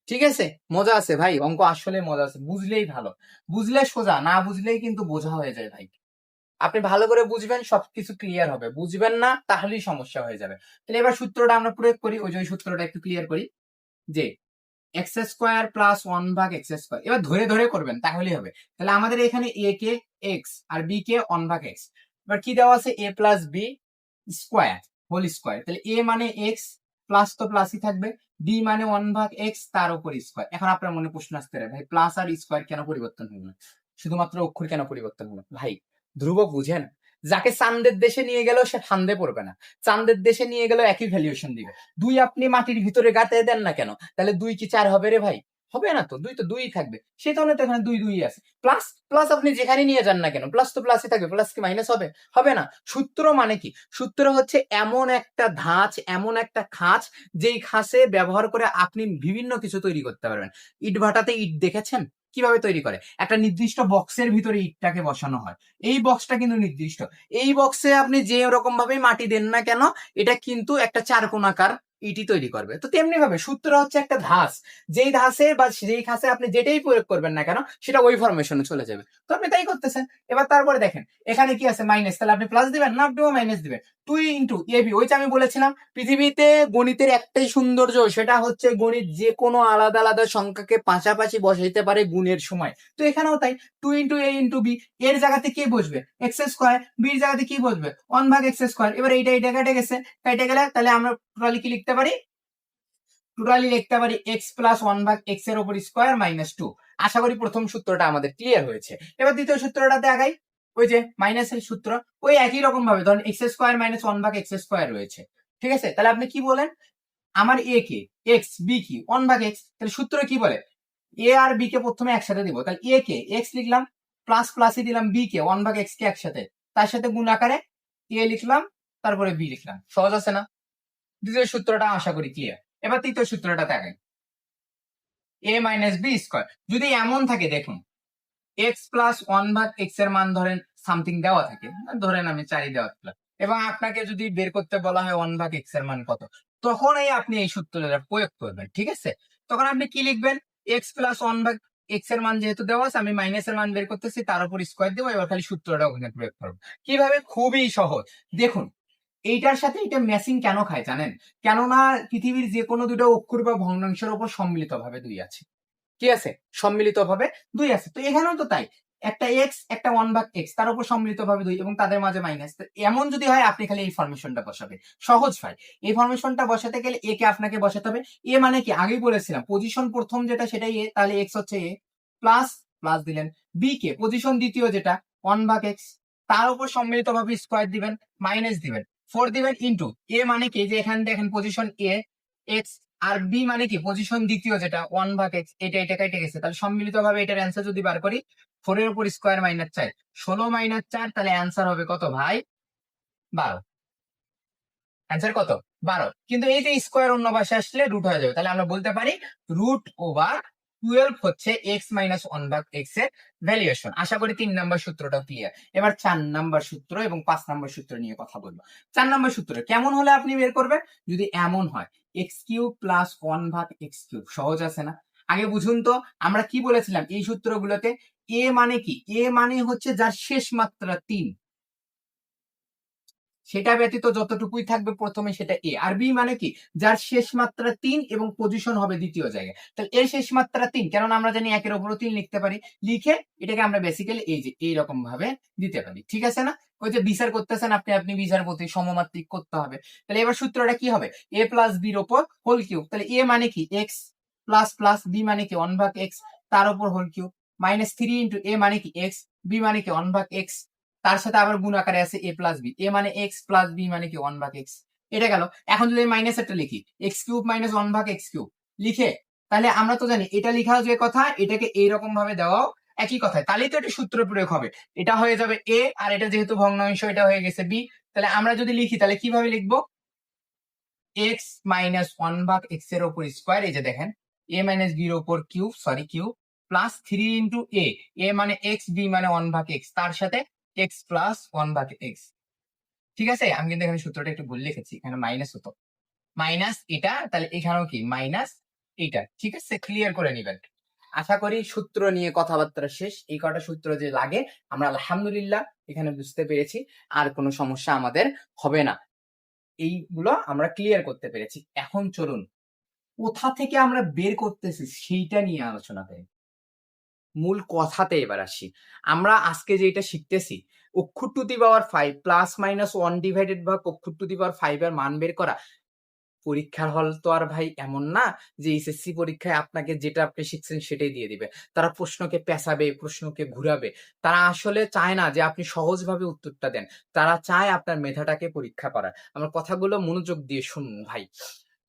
ঠিক আছে, মজা আছে ভাই, অঙ্ক আসলে মজা আছে, বুঝলেই ভালো, বুঝলে সোজা, না বুঝলেই কিন্তু বোঝা হয়ে যায় ভাই। আপনি ভালো করে বুঝবেন সবকিছু ক্লিয়ার হবে, বুঝবেন না তাহলেই সমস্যা হয়ে যাবে। তাহলে এবার সূত্রটা আমরা প্রয়োগ করি, ওই যে সূত্রটা একটু ক্লিয়ার করি, যে x square plus 1/x square. এবার ধরে ধরে করবেন তাহলেই হবে। তাহলে আমাদের এখানে এ কে এক্স আর বি কে 1/x। এবার কি দেওয়া আছে? A plus B square whole square. তাহলে এ মানে এক্স, প্লাস তো প্লাসই থাকবে, বি মানে 1/x তার উপর স্কোয়ার। এখন আপনার মনে প্রশ্ন আসতে পারে, ভাই প্লাস আর স্কোয়ার কেন পরিবর্তন হলো না, শুধুমাত্র অক্ষর কেন পরিবর্তন হলো? ভাই ধ্রুব বুঝেন, যাকে চান্দের দেশে নিয়ে গেলেও সে ফান্দে পড়বে না, চান্দের দেশে নিয়ে গেলেও একই ভ্যালুয়েশন দিবে। 2 আপনি মাটির ভিতরে গাঁতে দেন না কেন, তাহলে 2 কি 4 হবে রে ভাই? হবে না তো, 2 তো 2ই থাকবে, সে কারণে তো এখানে 2 2 আছে। প্লাস প্লাস আপনি যেখানে নিয়ে যান না কেন প্লাস তো প্লাসই থাকবে, প্লাস কি মাইনাস হবে? হবে না। সূত্র মানে কি? সূত্র হচ্ছে এমন একটা ধাঁচ, এমন একটা খাঁচ, যেই খাঁচে ব্যবহার করে আপনি বিভিন্ন কিছু তৈরি করতে পারবেন। ইট ভাটাতে ইট দেখেছেন কিভাবে তৈরি করে? একটা নির্দিষ্ট বক্সের ভিতরে ইটটাকে বসানো হয়, এই বক্সটা কিন্তু নির্দিষ্ট, এই বক্সে আপনি যে রকম ভাবে মাটি দেন না কেন এটা কিন্তু একটা চারকোণাকার ইটি তৈরি করবে। তো তেমনি ভাবে সূত্র হচ্ছে একটা ধাস, যেই ধাসে বা যেই খাসে আপনি যেটাই প্রয়োগ করবেন না কেন সেটা ওই ফরমেশনে চলে যাবে। তো আপনি তাই করতেছেন। এবার তারপরে দেখেন এখানে কি আছে মাইনাস, তাহলে আপনি প্লাস দিবেন না, আপনিও মাইনাস দিবেন। 2 ইন্টু এবি, ওই যে আমি বলেছিলাম পৃথিবীতে গণিতের একটাই সৌন্দর্য, সেটা হচ্ছে গণিত যে কোনো আলাদা আলাদা সংখ্যাকে পাশাপাশি বসাইতে পারে গুণের সময়। তো এখানেও তাই, 2 ইন্টু এ ইন্টু বি, এর জায়গাতে কি বসবে এক্স স্কোয়ার, বির জায়গাতে কি বসবে 1 ভাগ এক্স স্কোয়ার। এবার এইটা এটা কেটে গেছে, কেটে গেলে তাহলে আমরা টোটালি কি লিখতে পারি, টোটালি লিখতে পারি এক্স প্লাস 1 ভাগ এক্স এর উপর স্কোয়ার মাইনাস 2। আশা করি প্রথম সূত্রটা আমাদের ক্লিয়ার হয়েছে। এবার দ্বিতীয় সূত্রটাতে আগাই, ওই যে মাইনাসের সূত্র, ওই একই রকম ভাবে ধরুন এক্স স্কোয়ার মাইনাস 1 ভাগ এক্স স্কোয়ার রয়েছে, ঠিক আছে। তাহলে আপনি কি বলেন, আমার এ কে এক্স, বি কি 1 ভাগ এক্স, তাহলে সূত্র কি বলে এ আর বি কে প্রথমে একসাথে দিব, তাহলে এ কে এক্স লিখলাম, প্লাস প্লাসই দিলাম বি কে 1 ভাগ এক্স কে একসাথে, তার সাথে গুণ আকারে এ লিখলাম, তারপরে বি লিখলাম। সহজ আছে না? দ্বিতীয় সূত্রটা আশা করি ক্লিয়ার। এবার তৃতীয় সূত্রটা দেখাই, এ মাইনাস বি স্কোয়ার। যদি এমন থাকে দেখুন এক্স প্লাস 1 ভাগ এক্স এর মান ধরেন সামথিং দেওয়া থাকে, ধরেন আমি 4 দেওয়া থাকলাম, এবং আপনাকে যদি বের করতে বলা হয় 1 ভাগ এক্স এর মান কত, তখনই আপনি এই সূত্রটা প্রয়োগ করবেন, ঠিক আছে। তখন আপনি কি লিখবেন, এক্স প্লাস 1 ভাগ এক্স এর মান যেহেতু দেওয়া আছে, আমি মাইনাস এর মান বের করতেছি, তার উপর স্কোয়ার দেবো, এবার খালি সূত্রটা ওখানে প্রয়োগ করবো। কিভাবে, খুবই সহজ। দেখুন এইটার সাথে এটা ম্যাচিং কেন খায় জানেন, কেননা পৃথিবীর যে কোনো দুটো অক্ষর বা ভগ্নাংশের উপর সম্মিলিত ভাবে 2 আছে, কি আছে, সম্মিলিত ভাবে 2 আছে। তো এখানেও তো তাই, একটা এক্স একটা 1 ভাগ এক্স, তার উপর সম্মিলিত ভাবে 2 এবং তাদের মাঝে মাইনাস। এমন যদি হয় আপনি খালি এই ফরমেশনটা বসাবে, সহজ ভাই। এই ফরমেশনটা বসাতে গেলে এ কে আপনাকে বসাতে হবে, এ মানে কি আগেই বলেছিলাম পজিশন প্রথম যেটা সেটাই এ, তাহলে এক্স হচ্ছে এ, প্লাস প্লাস দিলেন, বি কে পজিশন দ্বিতীয় যেটা 1 ভাগ এক্স, তার উপর সম্মিলিত ভাবে স্কোয়ার দিবেন, মাইনাস দিবেন, 4 দিবেন ইন্টু এ মানে কি যে এখানে দেখেন পজিশন এ এক্স, আর বি মানে কি পজিশন দ্বিতীয় যেটা 1 ভাগ এক্স, এটা কেটে গেছে, তাহলে সম্মিলিত ভাবে এটার অ্যান্সার যদি বার করি 4 এর উপর স্কোয়ার মাইনাস 4, 16 মাইনাস 4, তাহলে অ্যান্সার হবে কত ভাই, 12। অ্যান্সার কত, 12। কিন্তু এই যে স্কোয়ার অন্য পাশে আসলে রুট হয়ে যাবে, তাহলে আমরা বলতে পারি রুট ওভার 12 হচ্ছে এক্স মাইনাস 1 ভাগ এক্স এর ভ্যালুয়েশন। আশা করি 3 নাম্বার সূত্রটা ক্লিয়ার। এবার 4 নাম্বার সূত্র এবং 5 নাম্বার সূত্র নিয়ে কথা বলবো। 4 নাম্বার সূত্র কেমন হলে আপনি বের করবেন, যদি এমন হয় এক্স কিউব প্লাস 1 ভাগ এক্স কিউব। সহজ আছে না? আগে বুঝুন তো আমরা কি বলেছিলাম এই সূত্রগুলোতে, এ মানে কি, এ মানে হচ্ছে যার শেষ মাত্রা 3, সেটা ব্যতীত যতটুকুই থাকবে প্রথমে সেটা এ। আর বি মানে কি, যার শেষ মাত্রা 3 এবং পজিশন হবে দ্বিতীয় জায়গায়। তাহলে এর শেষ মাত্রা 3, কারণ আমরা জানি একের উপরও 3 লিখতে পারি, লিখে এটাকে আমরা বেসিক্যালি এই যে এইরকম ভাবে দিতে পারি, ঠিক আছে না? ওই যে বিচার করতেছেন আপনি, আপনি বিচার প্রতি সমমাত্রিক করতে হবে। তাহলে এবার সূত্রটা কি হবে, এ প্লাস বির ওপর হোল কিউব। তাহলে এ মানে কি এক্স প্লাস প্লাস, বি মানে কি 1 ভাগ এক্স তার উপর হোল কিউব, মাইনাস 3 ইন্টু এ মানে কি এক্স, বি মানে কি 1 ভাগ এক্স, তার সাথে আবার গুণ আকারে আছে এ প্লাস বি, এ মানে এক্স প্লাস বি মানে কি 1 ভাগ এক্স। এটা গেল। এখন যদি মাইনাস একটা লিখি, এক্স কিউব মাইনাস 1 ভাগ এক্স কিউব লিখে, তাহলে আমরা তো জানি এটা লিখা যে কথা, এটাকে এইরকম ভাবে দেওয়াও একই কথায়, তাহলেই তো এটা সূত্র প্রয়োগ হবে। এটা হয়ে যাবে এ, আর এটা যেহেতু ভগ্নাংশ এটা হয়ে গেছে বি। তাহলে আমরা যদি লিখি তাহলে কিভাবে লিখবো, এক্স মাইনাস 1 ভাগ এক্স এর উপর স্কোয়ার, এই যে দেখেন এ মাইনাস বির উপর cube, sorry cube, plus 3 into A, A মানে এক্স, বি মানে 1 ভাগ এক্স, তার সাথে এক্স প্লাস 1 ভাগ এক্স। ঠিক আছে, আমি কিন্তু এখানে সূত্রটা একটু ভুল লিখেছি, এখানে মাইনাস হতো, মাইনাস এটা, তাহলে এখানেও কি মাইনাস এটা, ঠিক আছে, ক্লিয়ার করে নিবেন। আশা করি সূত্র নিয়ে কথাবার্তা শেষ। এই কটা সূত্র যে লাগে আমরা আলহামদুলিল্লাহ এখানে বুঝতে পেরেছি, আর কোনো সমস্যা আমাদের হবে না, এইগুলো আমরা ক্লিয়ার করতে পেরেছি। এখন চলুন কোথা থেকে আমরা বের করতেছি সেইটা নিয়ে আলোচনা করি, মূল কথাতে এবার আসি। আমরা আজকে যেটা শিখতেছি অক্ষর two the power 5 plus minus 1 divided ভাগ অক্ষর টু দি পাওয়ার 5 এর মান বের করা। পরীক্ষার হল তো আর ভাই এমন না যে এইচএসসি পরীক্ষায় আপনাকে যেটা আপনি শিখছেন সেটাই দিয়ে দিবে। তারা প্রশ্নকে পেঁচাবে, প্রশ্নকে ঘুরাবে। তারা আসলে চায় না যে আপনি সহজভাবে উত্তরটা দেন, তারা চায় আপনার মেধাটাকে পরীক্ষা করার। আমার কথাগুলো মনোযোগ দিয়ে শুনুন ভাই।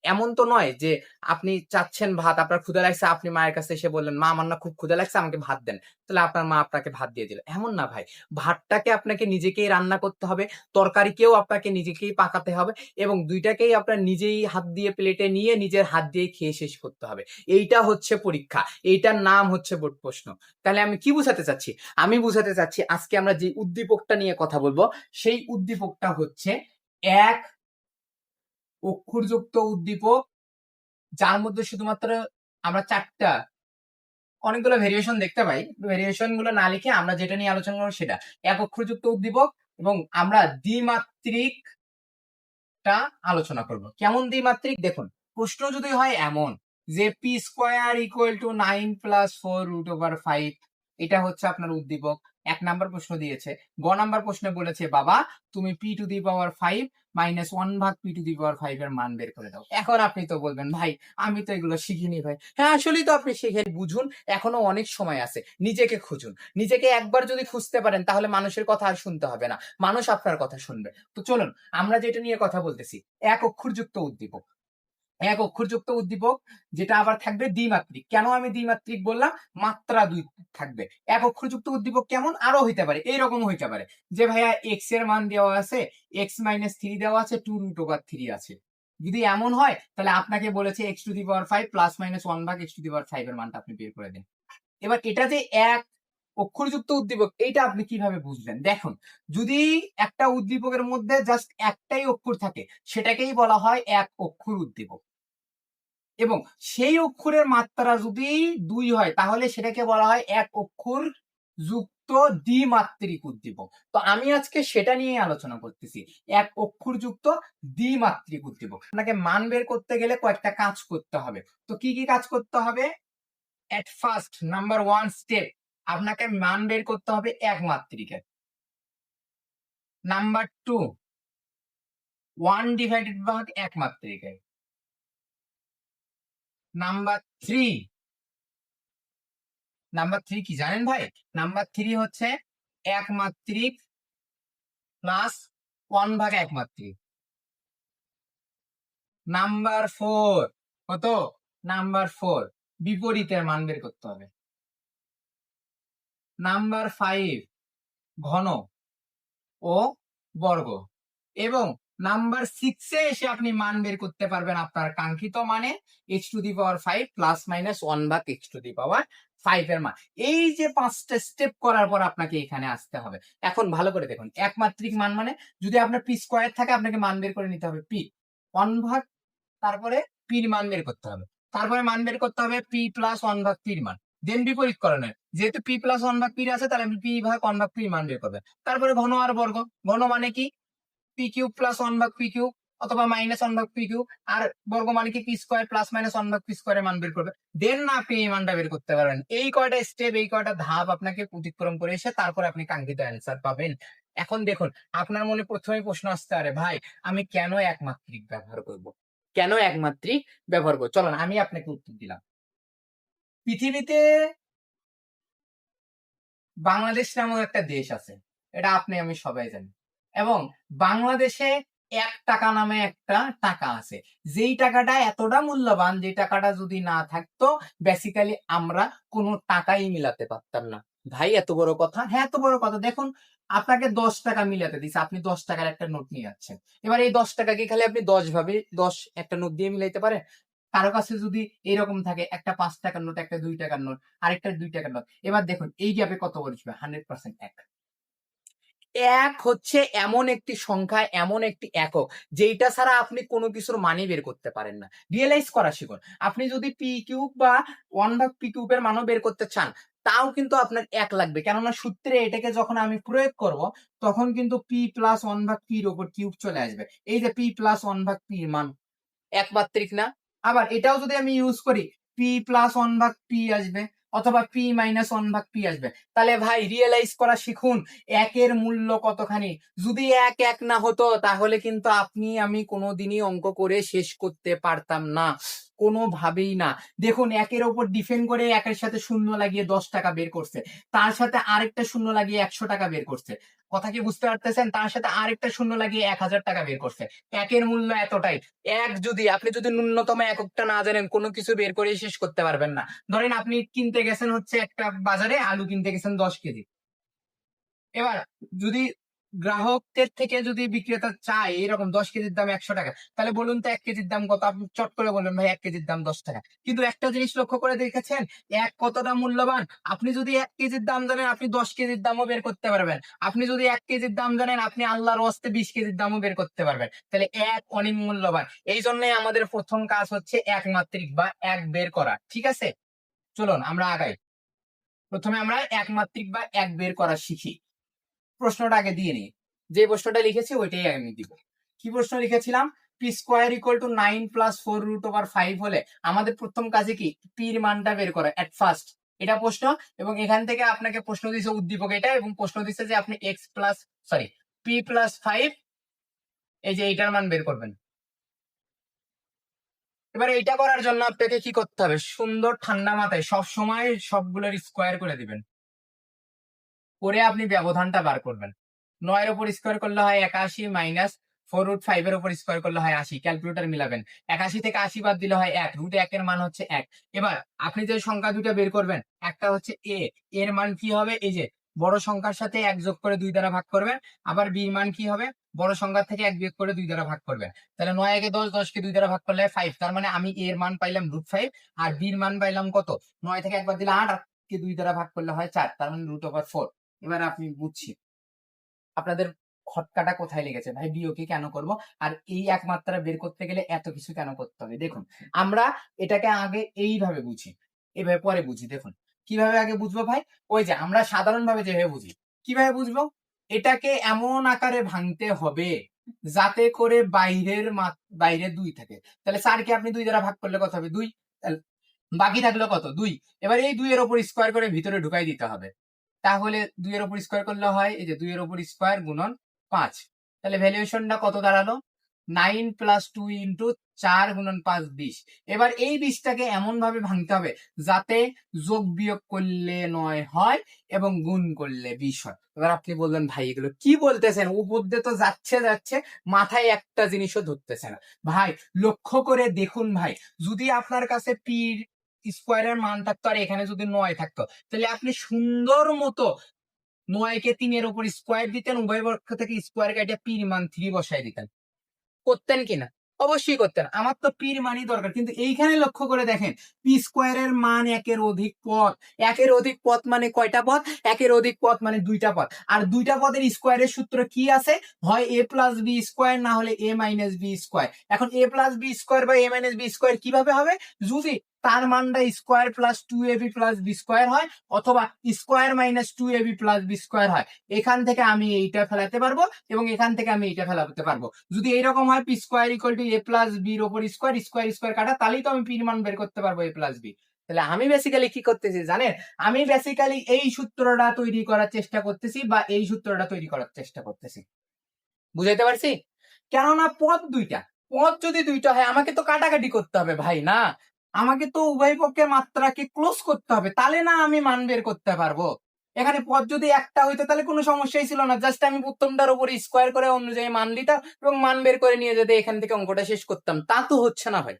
এমন তো নয় যে আপনি চাচ্ছেন ভাত, আপনার ক্ষুধা লাগছে, আপনি মায়ের কাছে এসে বললেন মা আমার না খুব ক্ষুধা লাগছে আমাকে ভাত দেন, তাহলে আপনার মা আপনাকে ভাত দিয়ে দিল, এমন না ভাই। ভাতটাকে আপনাকে নিজেকেই রান্না করতে হবে, তরকারিকেও আপনাকে নিজেকেই পাকাতে হবে, এবং দুইটাকেই আপনার নিজেই হাত দিয়ে প্লেটে নিয়ে নিজের হাত দিয়ে খেয়ে শেষ করতে হবে। এইটা হচ্ছে পরীক্ষা, এইটার নাম হচ্ছে বোর্ড প্রশ্ন। তাহলে আমি কি বুঝাতে চাচ্ছি, আমি বুঝাতে চাচ্ছি আজকে আমরা যে উদ্দীপকটা নিয়ে কথা বলবো সেই উদ্দীপকটা হচ্ছে 1 অক্ষরযুক্ত উদ্দীপক যার মধ্যে শুধুমাত্র আমরা চারটা অনেকগুলো ভেরিয়েশন দেখতে পাই, ভেরিয়েশন গুলো না লিখে আমরা যেটা নিয়ে আলোচনা করবো সেটা এক অক্ষরযুক্ত উদ্দীপক, এবং আমরা দ্বিমাত্রিকটা আলোচনা করব। কেমন দ্বিমাত্রিক দেখুন, প্রশ্ন যদি হয় এমন যে পি স্কোয়ার ইকুয়াল টু 9+4√5, এটা হচ্ছে আপনার উদ্দীপক, 1 নাম্বার প্রশ্ন দিয়েছে। গ নাম্বার প্রশ্নে বলেছে বাবা তুমি p⁵ -1/p⁵ এর মান বের করে দাও। এখন আপনি তো বলবেন ভাই আমি তো এগুলো শিখিনি ভাই। হ্যাঁ আসলেই তো আপনি শিখে বুঝুন, এখনো অনেক সময় আছে, নিজেকে খুঁজুন। নিজেকে একবার যদি খুঁজতে পারেন তাহলে মানুষের কথা আর শুনতে হবে না, মানুষ আপনার কথা শুনবে। তো চলুন আমরা যেটা নিয়ে কথা বলতেছি, এক অক্ষরযুক্ত উদ্দীপক। এক অক্ষরযুক্ত উদ্দীপক যেটা আবার থাকবে দ্বিমাত্রিক। কেন আমি দ্বিমাত্রিক বললাম? মাত্রা 2 থাকবে। এক অক্ষরযুক্ত উদ্দীপক কেমন আরো হইতে পারে, এইরকম হইতে পারে যে ভাইয়া এক্স এর মান দেওয়া আছে, x-3 দেওয়া আছে, 2√3 আছে। যদি এমন হয় তাহলে আপনাকে বলেছে x⁵ +-1/x⁵ এর মানটা আপনি বের করে দেন। এবার এটা যে এক অক্ষরযুক্ত উদ্দীপক এইটা আপনি কিভাবে বুঝবেন? দেখুন, যদি একটা উদ্দীপকের মধ্যে জাস্ট একটাই অক্ষর থাকে সেটাকেই বলা হয় এক অক্ষর উদ্দীপক, এবং সেই অক্ষরের মাত্রা যদি 2 হয় তাহলে সেটাকে বলা হয় এক অক্ষর যুক্ত দ্বিমাত্রিক উদ্দীপক। তো আমি আজকে সেটা নিয়ে আলোচনা করতেছি, এক অক্ষর যুক্ত দ্বিমাত্রিক উদ্দীপক। আপনাকে মান বের করতে গেলে কয়েকটা কাজ করতে হবে। তো কি কি কাজ করতে হবে? এট ফার্স্ট নাম্বার 1 স্টেপ, আপনাকে মান বের করতে হবে একমাত্রিকের। নাম্বার 2 1 একমাত্রিকের। নাম্বার 3 কি জানেন ভাই? নাম্বার 3 হচ্ছে একমাত্রিক প্লাস 1/একমাত্রিক। নাম্বার 4 কত? নাম্বার 4 বিপরীতের মান বের করতে হবে। নাম্বার 5 ঘন ও বর্গ। এবং নাম্বার 6 এ এসে আপনি মান বের করতে পারবেন আপনার কাঙ্ক্ষিত মানে x⁵ +-1/x⁵ এর মান। এই যে 5টা স্টেপ করার পর আপনাকে এখানে আসতে হবে। এখন ভালো করে দেখুন, একমাত্রিক মান মানে যদি আপনার পি স্কোয়ার থাকে আপনাকে মান বের করে নিতে হবে পি 1/, তারপরে পির মান বের করতে হবে, তারপরে মান বের করতে হবে p+1/p মান, দেন বিপরীত করণের, যেহেতু p+1/p আছে তাহলে p/1/p মান বের করবে। তারপরে ঘন আর বর্গ, ঘন মানে কি p³ +1/p³ অথবা -1/p³ আর বর্গ মানে কি p² +-1/p² এর মান বের করবে, দেন না আপনি এই মানটা বের করতে পারবেন। এই কয়টা স্টেপ, এই কয়টা ধাপ আপনাকে অতিক্রম করে এসে তারপরে আপনি কাঙ্ক্ষিত অ্যান্সার পাবেন। এখন দেখুন, আপনার মনে প্রথমেই প্রশ্ন আসতে পারে ভাই আমি কেন একমাত্রিক ব্যবহার করব, কেন একমাত্রিক ব্যবহার করব? চলুন আমি আপনাকে উত্তর দিলাম। পৃথিবীতে বাংলাদেশ নামক একটা দেশ আছে, এটা আপনি আমি সবাই জানি, এবং বাংলাদেশে 1 টাকা নামে একটা টাকা আছে, যেই টাকাটা এতটা মূল্যবান যে টাকাটা যদি না থাকতো বেসিক্যালি আমরা কোনো টাকাই মিলাতে পারতাম না। ভাই এত বড় কথা? হ্যাঁ এত বড় কথা। দেখুন, আপনাকে 10 টাকা মিলাতে দিচ্ছে, আপনি 10 টাকার একটা নোট নিয়ে যাচ্ছেন, এবার এই 10 টাকাকে খালি আপনি 10 ভাবে 10 একটা নোট দিয়ে মিলাইতে পারেন? কারো কাছে যদি এরকম থাকে একটা 5 টাকার নোট, একটা 2 টাকার নোট, আরেকটা 2 টাকার নোট, এবার দেখুন এই গ্যাপে কত বসবে? 100% এক। এক হচ্ছে এমন একটি সংখ্যা, এমন একটি একক যেটা ছাড়া আপনি কোনো কিছুর মানই বের করতে পারেন না। রিয়েলাইজ করা শিখুন। আপনি যদি p³ বা 1/p³ এর মানও বের করতে চান তাও কিন্তু আপনার 1 লাগবে, কেননা সূত্রে এটাকে যখন আমি প্রয়োগ করব তখন কিন্তু p+1/p এর উপর কিউব চলে আসবে। এই যে p+1/p এর মান একমাত্রিক না? আবার এটাও যদি আমি ইউজ করি p+1/p আসবে অথবা p-1/p আসবে। তাহলে ভাই রিয়েলাইজ করা শিখুন একের মূল্য কতখানি। যদি এক এক না হতো তাহলে কিন্তু আপনি আমি কোনোদিনই অঙ্ক করে শেষ করতে পারতাম না, কোনোভাবেই না। দেখুন একের ওপর ডিফেন্ড করে একের সাথে শূন্য লাগিয়ে 10 টাকা বের করছে, তার সাথে আরেকটা শূন্য লাগিয়ে 100 টাকা বের করছে। কথা কি বুঝতে পারতেছেন? তার সাথে আরেকটা শূন্য লাগিয়ে 1000 টাকা বের করছে। একের মূল্য এতটাই। এক যদি আপনি যদি ন্যূনতম এককটা না জানেন কোনো কিছু বের করে শেষ করতে পারবেন না। ধরেন আপনি কিনতে গেছেন হচ্ছে একটা বাজারে আলু কিনতে গেছেন 10 কেজি। এবার যদি গ্রাহকের থেকে যদি বিক্রেতা চায় এরকম 10 কেজির দাম 100 টাকা, তাহলে বলুন তো 1 কেজির দাম কত? আপনি চট করে বলবেন ভাই 1 কেজির দাম 10 টাকা। কিন্তু একটা জিনিস লক্ষ্য করে দেখেছেন এক কতটা মূল্যবান? আপনি যদি 1 কেজির দাম জানেন আপনি 10 কেজির দামও বের করতে পারবেন। আপনি যদি 1 কেজির দাম জানেন আপনি আল্লাহর ওয়াস্তে 20 কেজির দামও বের করতে পারবেন। তাহলে এক অনেক মূল্যবান। এই জন্যই আমাদের প্রথম কাজ হচ্ছে একমাত্রিক বা এক বের করা। ঠিক আছে, চলুন আমরা আগাই। প্রথমে আমরা একমাত্রিক বা এক বের করা শিখি। প্রশ্নটা আগে দিয়ে নিই। যে প্রশ্নটা লিখেছি ওইটাই আমি দিব। কি প্রশ্ন লিখেছিলাম? পি স্কোয়ার ইকুয়াল টু 9 + 4√5 হলে আমাদের প্রথম কাজে কি পির মানটা বের করা এট ফার্স্ট, এটা প্রশ্ন। এবং এখান থেকে আপনাকে প্রশ্ন দিচ্ছে উদ্দীপক এটা, এবং প্রশ্ন দিচ্ছে যে আপনি p+5 এই যে এইটার মান বের করবেন। এবার এইটা করার জন্য আপনাকে কি করতে হবে? সুন্দর ঠান্ডা মাথায় সব সময় সবগুলোর স্কোয়ার করে দিবেন, করে আপনি ব্যবধানটা বার করবেন। 9 এর উপর স্কোয়ার করলে হয় 81 মাইনাস 4√5 এর উপর স্কোয়ার করলে হয় 80। ক্যালকুলেটর মিলাবেন, 81 থেকে 80 বাদ দিলে হয় 1, √1 এর মান হচ্ছে 1। এবার আপনি যে সংখ্যা দুটো বের করবেন, একটা হচ্ছে এ, এর মান কি হবে? এই যে বড় সংখ্যার সাথে 1 যোগ করে 2 দ্বারা ভাগ করবেন। আবার বি মান কি হবে? বড় সংখ্যার থেকে 1 বিয়োগ করে 2 দ্বারা ভাগ করবেন। তাহলে 9 একে 10, 10 কে 2 দ্বারা ভাগ করলে 5। তার মানে আমি এর মান পাইলাম √5 আর বির মান পাইলাম কত? 9 থেকে 1 বাদ দিলে 8 আর কে 2 দ্বারা ভাগ করলে হয় 4, তার মানে √4। এবার আপনি বুঝছি আপনাদের খটকাটা কোথায় লেগেছে, ভাই বিয়োগে কেন করব, আর এই একমাত্রা বের করতে গেলে এত কিছু কেন করতে হবে? দেখুন, আমরা এটাকে আগে এইভাবে বুঝি, এভাবে পরে বুঝি। দেখুন কিভাবে আগে বুঝবো ভাই, ওই যে আমরা সাধারণভাবে যেভাবে বুঝি। কিভাবে বুঝবো? এটাকে এমন আকারে ভাঙতে হবে যাতে করে বাইরে 2 থাকে। তাহলে 4 কে আপনি 2 দ্বারা ভাগ করলে কত হবে? 2। বাকি থাকলো কত? 2। এবার এই 2 এর উপর স্কোয়ার করে ভিতরে ঢুকাই দিতে হবে। তাহলে 2 এর উপর স্কোয়ার করলে হয় এই যে 2 এর উপর স্কোয়ার গুণন 5। তাহলে ভ্যালুয়েশনটা কত দাঁড়ালো? 9 + 2 ইন্টু 4 গুণন 5 20। এবার এই 20টাকে এমন ভাবে ভাঙতে হবে যাতে যোগ বিয়োগ করলে 9 হয় এবং গুণ করলে 20 হয়। এবার আপনি বললেন ভাই এগুলো কি বলতেছেন? উপর দিয়ে তো যাচ্ছে যাচ্ছে, মাথায় একটা জিনিসও ধরতেছে না। ভাই লক্ষ্য করে দেখুন ভাই, যদি আপনার কাছে পির স্কোয়ারের মান থাকতো আর এখানে যদি 9 থাকতো, তাহলে আপনি সুন্দর মতো 9 কে 3 এর উপর স্কোয়ার দিতেন, উভয় পক্ষ থেকে স্কোয়ার কাটিয়ে পির মান 3 বসাই দিতেন। করতেন কিনা? অবশ্যই করতেন। আমার তো পির মানই দরকার, কিন্তু এইখানে লক্ষ্য করে দেখেন পি স্কোয়ারের মান একের অধিক পদ। একের অধিক পদ মানে কয়টা পদ? একের অধিক পদ মানে 2টা পদ। আর 2টা পদের স্কোয়ারের সূত্র কি আছে? হয় a প্লাস বি স্কোয়ার, না হলে a মাইনাস বি স্কোয়ার। এখন a প্লাস বি স্কোয়ার বা a মাইনাস বি স্কোয়ার কিভাবে হবে? যদি তার মানটা square plus 2ab plus B square হয়, অথবা square minus 2ab plus B square হয়। এখান থেকে আমি এইটা ফেলাতে পারবো এবং এখান থেকে আমি এইটা ফেলাতে পারবো। যদি এইরকম হয় P square equal two a plus বির ওপর স্কোয়ার, স্কোয়ার স্কোয়ার কাটা, তাহলেই তো আমি পির মান বের করতে পারবো a প্লাস বি। তাহলে আমি বেসিক্যালি কি করতেছি জানেন? আমি বেসিক্যালি এই সূত্রটা তৈরি করার চেষ্টা করতেছি, বা এই সূত্রটা তৈরি করার চেষ্টা করতেছি। বুঝাইতে পারছি? কেননা পদ 2টা, পদ যদি 2টা হয় আমাকে তো কাটাকাটি করতে হবে ভাই, না? আমাকে তো উভয় পক্ষের মাত্রাকে ক্লোজ করতে হবে, তাহলে না আমি মান বের করতে পারবো। এখানে পদ যদি একটা হইতো তাহলে কোনো সমস্যাই ছিল না, জাস্ট আমি প্রথমটার উপর স্কোয়ার করে অন্য জায়গায় মান দিতাম এবং মান বের করে নিয়ে যেতে এখান থেকে অঙ্কটা শেষ করতাম। তা তো হচ্ছে না ভাই।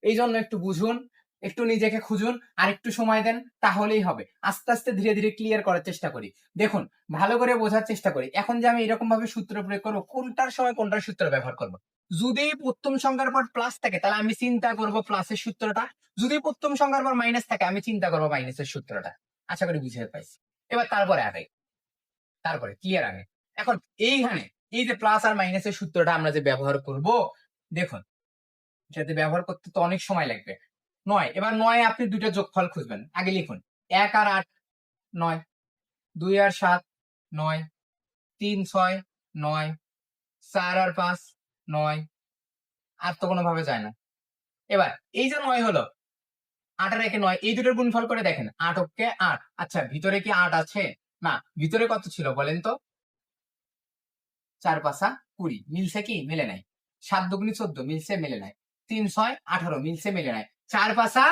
এই জন্য একটু বুঝুন, একটু নিজেকে খুঁজুন, আর একটু সময় দেন, তাহলেই হবে। আস্তে আস্তে ধীরে ধীরে ক্লিয়ার করার চেষ্টা করি। দেখুন ভালো করে বোঝার চেষ্টা করি। এখন যে আমি এরকম ভাবে সূত্র প্রয়োগ করবো, কোনটার সময় কোনটার সূত্র ব্যবহার করবো। যদি প্রথম সংখ্যার পর প্লাস থাকে তাহলে আমি চিন্তা করব প্লাসের সূত্রটা, যদি প্রথম সংখ্যার পর মাইনাস থাকে আমি চিন্তা করবো মাইনাসের সূত্রটা। আশা করি বুঝে পাইছি। এবার তারপরে আগে, তারপরে ক্লিয়ার আগে। এখন এইখানে এই যে প্লাস আর মাইনাসের সূত্রটা আমরা যে ব্যবহার করব, দেখুন যাতে ব্যবহার করতে তো অনেক সময় লাগবে। 9, এবার 9 আপনি দুইটা যোগফল খুঁজবেন। আগে লিখুন 1 আর 8 9, 2 আর 7 9, 3 6 9, 4 আর 5 9। আর তো কোনো ভাবে যায় না। এবার এই যে 9 হলো, 8 আর 1 9, এই দুটোর গুণফল করে দেখেন 8 কে 8। আচ্ছা ভিতরে কি 8 আছে? না, ভিতরে কত ছিল বলেন তো? 4 5 20, মিলছে কি? মেলে নাই। 7 দুগুনি 14, মিলছে মেলে নাই। 3 6 18, মিলছে মেলে নাই। 4 5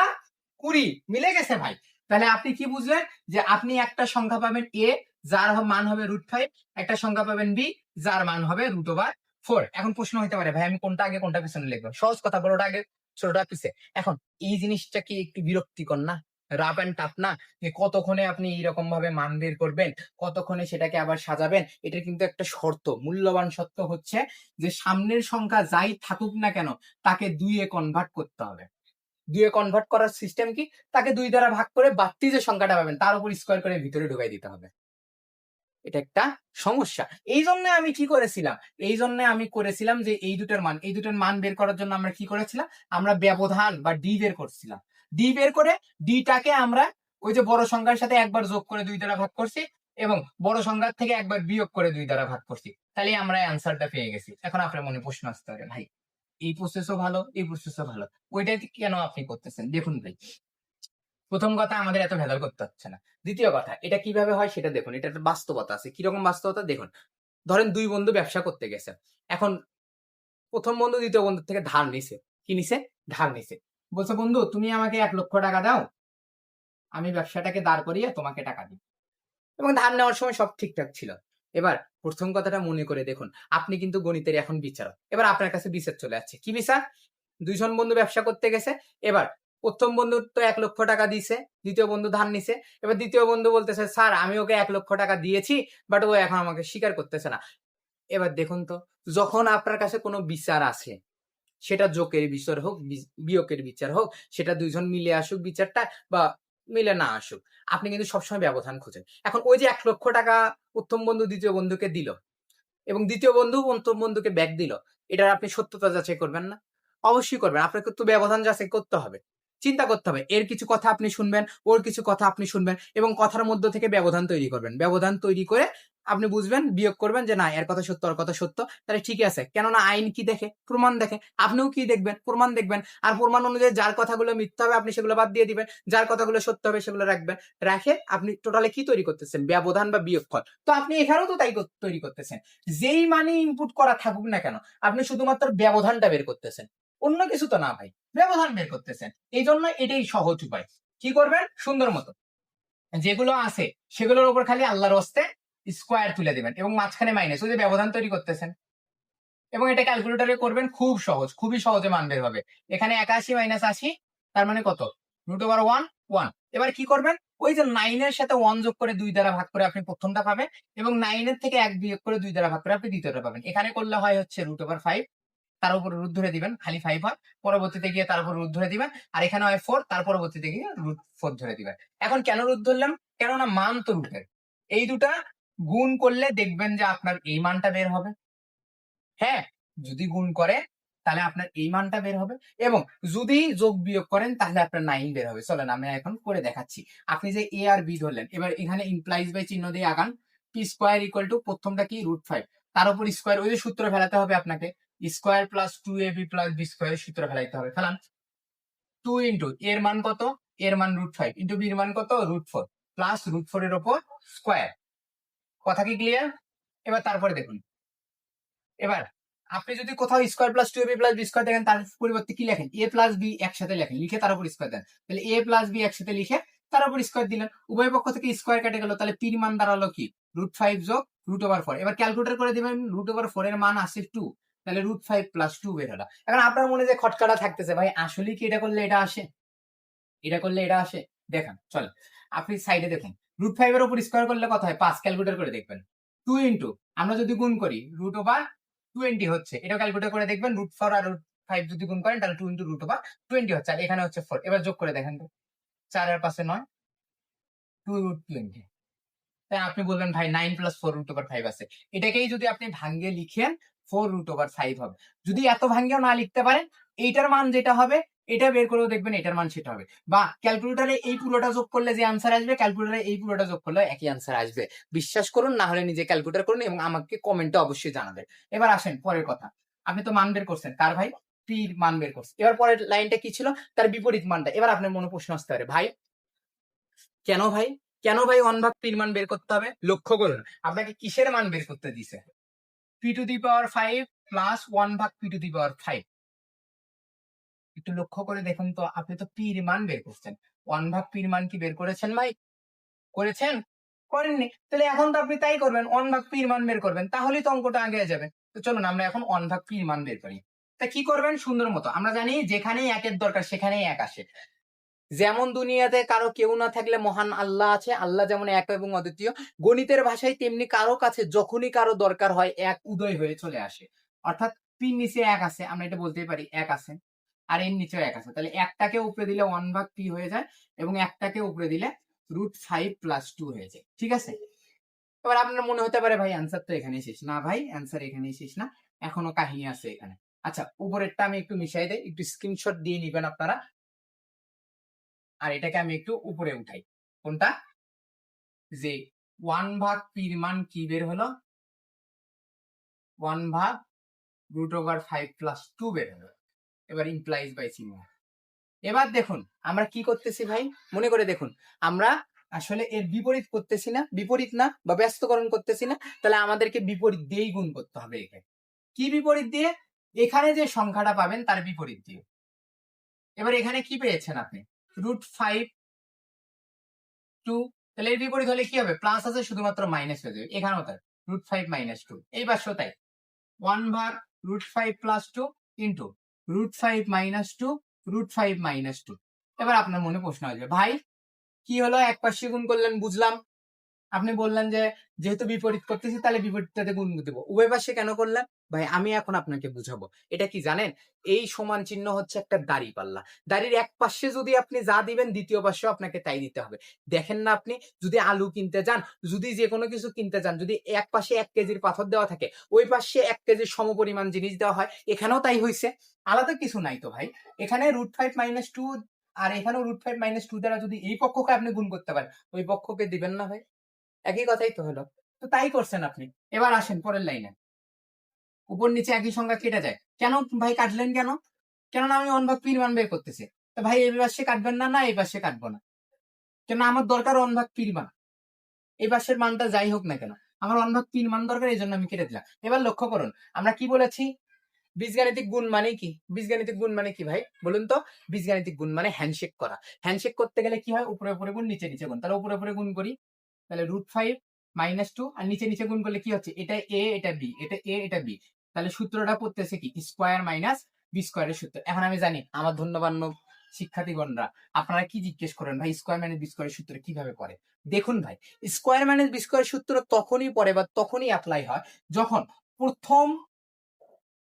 20, মিলে গেছে ভাই। তাহলে আপনি কি বুঝলেন? যে আপনি একটা সংখ্যা পাবেন a যার মান হবে √5, একটা সংখ্যা পাবেন b যার মান হবে √4। এখন প্রশ্ন হইতে পারে ভাই আমি কোনটা আগে কোনটা পিছনে লিখবো? সহজ কথা, বড়টা আগে ছোটটা পিছে। এখন এই জিনিসটা কি একটু বিরক্তিকর না? রাফ অ্যান্ড টাফ না, যে কতক্ষণে আপনি এইরকম ভাবে মান বের করবেন, কতক্ষণে সেটাকে আবার সাজাবেন। এটা কিন্তু একটা শর্ত, মূল্যবান শর্ত হচ্ছে যে সামনের সংখ্যা যাই থাকুক না কেন তাকে 2 এ কনভার্ট করতে হবে। 2 এ কনভার্ট করার সিস্টেম কি, তাকে 2 দ্বারা ভাগ করে বাড়তি যে সংখ্যাটা পাবেন তার উপর স্কোয়ার করে ভিতরে ঢুকাই দিতে হবে। এটা একটা সমস্যা। এই জন্য আমি কি করেছিলাম, এই জন্য আমি করেছিলাম যে এই দুটার মান বের করার জন্য আমরা কি করেছিলাম, আমরা ব্যবধান বা ডি বের করছিলাম। ডি বের করে ডিটাকে আমরা ওই যে বড় সংখ্যার সাথে একবার যোগ করে 2 দ্বারা ভাগ করছি এবং বড় সংখ্যার থেকে একবার বিয়োগ করে 2 দ্বারা ভাগ করছি, তাহলে আমরা অ্যান্সারটা পেয়ে গেছি। এখন আপনার মনে প্রশ্ন আসতে পারে, ভাই এই প্রসেসও ভালো, এই প্রসেসও ভালো, ওইটা কেন আপনি করতেছেন? দেখুন ভাই, প্রথম কথা আমাদের এত ভেজাল করতে হচ্ছে না। দ্বিতীয় কথা, এটা কিভাবে হয় সেটা দেখুন, এটা একটা বাস্তবতা আছে। কিরকম বাস্তবতা দেখুন, ধরেন 2 বন্ধু ব্যবসা করতে গেছে। এখন প্রথম বন্ধু দ্বিতীয় বন্ধুর থেকে ধার নিছে। কি নিছে? ধার নিছে। বলছে, বন্ধু তুমি আমাকে 1 লক্ষ টাকা দাও, আমি ব্যবসাটাকে দাঁড় করিয়ে তোমাকে টাকা দিই। এবং ধার নেওয়ার সময় সব ঠিকঠাক ছিল। এবার প্রথম কথাটা মনে করে দেখুন, আপনি কিন্তু গণিতের এখন বিচারক। এবার আপনার কাছে বিচার চলে আসছে। কি বিচার? 2 জন বন্ধু ব্যবসা করতে গেছে। এবার প্রথম বন্ধু তো 1 লক্ষ টাকা দিছে, দ্বিতীয় বন্ধু ধার নিছে। এবার দ্বিতীয় বন্ধু বলতেছে, স্যার আমি ওকে 1 লক্ষ টাকা দিয়েছি, বাট ও এখন আমাকে স্বীকার করতেছে না। এবার দেখুন তো, যখন আপনার কাছে কোনো বিচার আছে, সেটা যোগের বিচার হোক, বিয়োগের বিচার হোক, সেটা 2 জন মিলে আসুক বিচারটা বা মিলে না আসুক, আপনি কিন্তু সবসময় ব্যবধান খুঁজেন। এখন ওই যে 1 লক্ষ টাকা প্রথম বন্ধু দ্বিতীয় বন্ধুকে দিল এবং দ্বিতীয় বন্ধু প্রথম বন্ধুকে ব্যাক দিল, এটার আপনি সত্যতা যাচাই করবেন না? অবশ্যই করবেন। আপনাকে তো ব্যবধান যাচাই করতে হবে, চিন্তা করতে হবে। এর কিছু কথা আপনি শুনবেন, ওর কিছু কথা আপনি শুনবেন এবং কথার মধ্য থেকে ব্যবধান তৈরি করবেন। ব্যবধান তৈরি করে আপনি বুঝবেন, বিয়োগ করবেন যে না এর কথা সত্য, ওর কথা সত্য, তাহলে ঠিকই আছে। কেননা আইন কি দেখে? প্রমাণ দেখে। আপনিও কি দেখবেন? প্রমাণ দেখবেন। আর প্রমাণ অনুযায়ী যার কথাগুলো মিথ্যা হবে আপনি সেগুলো বাদ দিয়ে দিবেন, যার কথাগুলো সত্য হবে সেগুলো রাখবেন। রাখে আপনি টোটালে কি তৈরি করতেছেন? ব্যবধান বা বিয়োগফল। তো আপনি এখানেও তো তাই তৈরি করতেছেন। যেই মানি ইনপুট করা থাকুক না কেন, আপনি শুধুমাত্র ব্যবধানটা বের করতেছেন, অন্য কিছু তো না ভাই, ব্যবধান বের করতেছেন। এই জন্য এটাই সহজ উপায়। কি করবেন? সুন্দর মতো যেগুলো আছে সেগুলোর উপর খালি আল্লাহর হস্তে স্কোয়ার তুলে দিবেন এবং মাঝখানে মাইনাস, ওই যে ব্যবধান তৈরি করতেছেন। এবং এটা ক্যালকুলেটরে করবেন, খুব সহজ, খুবই সহজে মান বের হবে। এখানে 81 মাইনাস 80 তার মানে কত? √1 1। এবার কি করবেন? ওই যে 9 এর সাথে 1 যোগ করে 2 দ্বারা ভাগ করে আপনি প্রথমটা পাবেন এবং 9 এর থেকে 1 বিয়োগ করে 2 দ্বারা ভাগ করে আপনি দ্বিতীয়টা পাবেন। এখানে করলে হয় হচ্ছে √5, তার উপর রুট ধরে দিবেন, খালি 5 হয়। পরবর্তীতে গিয়ে তার উপর রুট ধরে দিবেন। আর এখানে হয় 4, তার পরবর্তীতে গিয়ে √4 ধরে দিবেন। এখন কেন রুট ধরলাম? কেননা মান তো রুটের। এই দুটা গুণ করলে দেখবেন যে আপনার এই মানটা বের হবে। হ্যাঁ, যদি গুণ করে তাহলে আপনার এই মানটা বের হবে এবং যদি যোগ বিয়োগ করেন তাহলে আপনার 9 বের হবে। চলেন আমি এখন করে দেখাচ্ছি। আপনি যে এ আর বি ধরলেন, এবার এখানে ইমপ্লাইজ বাই চিহ্ন দিয়ে আগান। পি স্কোয়ার ইকুয়াল টু প্রথমটা কি? √5, তার উপর স্কোয়ার, ওই যে সূত্র ফেলাতে হবে আপনাকে, square plus 2ab plus B স্কোয়ারের সূত্র ফেলাইতে হবে। ফেলান। 2 ইন্টু এর মান কত? এর মান √5 ইন্টু বির মান কত? √4 প্লাস √4 এর ওপর স্কোয়ার। কথা কি ক্লিয়ার? এবার তারপরে দেখুন, এবার আপনি যদি কোথাও square plus 2ab plus B square দেখেন, তার পরিবর্তে কি লেখেন? এ প্লাস বি একসাথে লেখেন, লিখে তার উপর স্কোয়ার দেন। তাহলে এ প্লাস বি একসাথে লিখে তার উপর স্কোয়ার দিলেন, উভয় পক্ষ থেকে স্কোয়ার কেটে গেল, তাহলে পির মান দাঁড়ালো কি? √5 যোগ √4। এবার ক্যালকুলেটর করে দিবেন, √4 এর মান আসে 2, তাহলে √5 প্লাস 2 বের হলো। এখন আপনার মনে যে খটকাটা থাকতেছে, ভাই আসলে কি এটা করলে এটা আসে, এটা করলে এটা আসে? দেখেন চলেন, আপনি সাইডে দেখুন, √5 এর উপর স্কোয়ার করলে কত হয়? 5। ক্যালকুলেটর করে দেখবেন। 2 ইন্টু আমরা যদি গুণ করি √20 হচ্ছে, এটা ক্যালকুলেটর করে দেখবেন। √4 আর √5 যদি গুণ করেন তাহলে 2 ইন্টু √20 হচ্ছে, আর এখানে হচ্ছে 4। এবার যোগ করে দেখেন তো, 4 আর 5 9, 2√20। তাই আপনি বলবেন ভাই 9 প্লাস 4 √5 আছে। এটাকেই যদি আপনি ভাঙ্গে লিখেন 4√5 হবে। যদি এত ভাঙ্গেও না লিখতে পারেন, এইটার মান যেটা হবে এটা বের করেও দেখবেন এটার মান সেটা হবে। বা ক্যালকুলেটরে এই পুরোটা যোগ করলে যে আনসার আসবে, ক্যালকুলেটরে এই পুরোটা যোগ করলে একই আনসার আসবে। বিশ্বাস করুন, না হলে নিজে ক্যালকুলেটর করুন এবং আমাকে কমেন্টে অবশ্যই জানাবেন। এবার আসেন পরের কথা, আপনি তো মান বের করছেন, কার ভাই? পির মান বের করছেন। এবার পরের লাইনটা কি ছিল? তার বিপরীত মানটা। এবার আপনার মনে প্রশ্ন আসতে পারে, ভাই কেন ভাই, কেন ভাই 1/3 পির মান বের করতে হবে? লক্ষ্য করুন, আপনাকে কিসের মান বের করতে দিছে? p⁵ plus 1/3 p⁵। একটু লক্ষ্য করে দেখুন তো, আপনি তো পির মান বের করছেন। 1/3 পির মান কি বের করেছেন ভাই? করেছেন? করেননি। তাহলে এখন তো আপনি তাই করবেন, 1/3 পির মান বের করবেন, তাহলেই তো অঙ্কটা আগে যাবে। তো চলুন আমরা এখন 1/3 পির মান বের করি। তা কি করবেন? সুন্দর মতো আমরা জানি যেখানেই একের দরকার সেখানেই এক আসে। যেমন দুনিয়াতে কারো কেউ না থাকলে মহান আল্লাহ আছে, আল্লাহ যেমন এক এবং অদ্বিতীয়, গণিতের ভাষায় তেমনি কারো কাছে যখনই কারো দরকার হয় এক উদয় হয়ে চলে আসে। অর্থাৎ পিন নিচে এক আছে, আমরা এটা বলতেই পারি এক আছে, আর এর নিচেও এক আছে, তাহলে একটাকে উপরে দিলে 1/p হয়ে যায় এবং একটাকে উপরে দিলে √5 + 2 হয়ে যায়। ঠিক আছে, এবার আপনার মনে হতে পারে ভাই অ্যান্সার তো এখানেই শেষ। না ভাই, অ্যান্সার এখানেই শেষ না, এখনো কাহিনী আছে এখানে। আচ্ছা, উপরেরটা আমি একটু মিশাই দেই, একটু স্ক্রিনশট দিয়ে নিবেন আপনারা। আর এটাকে আমি একটু উপরে উঠাই, কোনটা, যে 1/p-র মান কি বের হলো, 1/√5 + 2 বের হলো। এবার ইমপ্লাইজ বাই চিহ্ন। এবার দেখুন আমরা কি করতেছি ভাই, মনে করে দেখুন, আমরা আসলে এর বিপরীত করতেছি না, বিপরীত না বা ব্যস্তকরণ করতেছি না, তাহলে আমাদেরকে বিপরীত দিয়েই গুণ করতে হবে। এখানে কি বিপরীত দিয়ে, এখানে যে সংখ্যাটা পাবেন তার বিপরীত দিয়ে। এবার এখানে কি পেয়েছেন আপনি, √5 2, তাহলে এর বিপরীত হলে কি হবে, প্লাস আছে শুধুমাত্র মাইনাস হয়ে যাবে, এখানেও তাই √5 - 2, এই পাশেও তাই 1/√5 + 2 ইন্টু √5 - 2 √5 - 2। এবার আপনার মনে প্রশ্ন আসবে, ভাই কি হলো, এক পাশে গুণ করলেন বুঝলাম, আপনি বললেন যে যেহেতু বিপরীত করতেছি তাহলে বিপরীতটাতে গুণ দেবো, উভয় পাশে কেন করলেন ভাই, আমি এখন আপনাকে বুঝাবো। এটা কি জানেন, এই সমান চিহ্ন হচ্ছে একটা দাড়ি পাল্লা, দাড়ির এক পাশে যদি আপনি যা দিবেন দ্বিতীয় পাশেও আপনাকে তাই দিতে হবে। দেখেন না, আপনি যদি আলু কিনতে যান, যদি যে কোনো কিছু কিনতে যান, যদি এক পাশে 1 কেজির পাথর দেওয়া থাকে, ওই পাশে 1 কেজির সমপরিমাণ জিনিস দেওয়া হয়, এখানেও তাই হয়েছে, আলাদা কিছু নাই তো ভাই। এখানে √5 - 2 আর এখানেও √5 - 2 দ্বারা যদি এই পক্ষকে আপনি গুণ করতে পারেন, ওই পক্ষকে দিবেন না ভাই, একই কথাই তো হলো, তো তাই করছেন আপনি। এবার আসেন পরের লাইনে, উপর নিচে একই সংখ্যা কেটে যায় কেন ভাই, কাটলেন কেন, কেননা আমি 1/p-র মান বের করতেছি। তো ভাই এই পাশে কাটবেন না, না এই পাশে কাটবো না, কেন আমার দরকার 1/p-র মান, এই পাশের মানটা যাই হোক না কেন, আমার 1/p-র মান দরকার, এই জন্য আমি কেটে দিলাম। এবার লক্ষ্য করুন আমরা কি বলেছি, বীজগাণিতিক গুণ মানে কি, বীজগাণিতিক গুণ মানে কি ভাই বলুন তো, বীজগাণিতিক গুণ মানে হ্যান্ডশেক করা। হ্যান্ডশেক করতে গেলে কি হয়, উপরে উপরে গুণ নিচে নিচে গুণ, তাহলে উপরে উপরে গুণ করি, তাহলে √5 - 2 আর নিচে নিচে গুণ করলে কি হচ্ছে, এটা এ এটা বি, এটা এ এটা বি, তাহলে সূত্রটা পড়তেছে কি, স্কোয়ার মাইনাস বি স্কোয়ারের সূত্র। এখন আমি জানি আমার ধন্যবান্য শিক্ষার্থীগণরা আপনারা কি জিজ্ঞেস করেন, ভাই স্কোয়ার মাইনাস বি স্কোয়ারের সূত্র কিভাবে পড়ে। দেখুন ভাই, স্কোয়ার মাইনাস বি স্কোয়ারের সূত্র তখনই পড়ে বা তখনই অ্যাপ্লাই হয় যখন প্রথম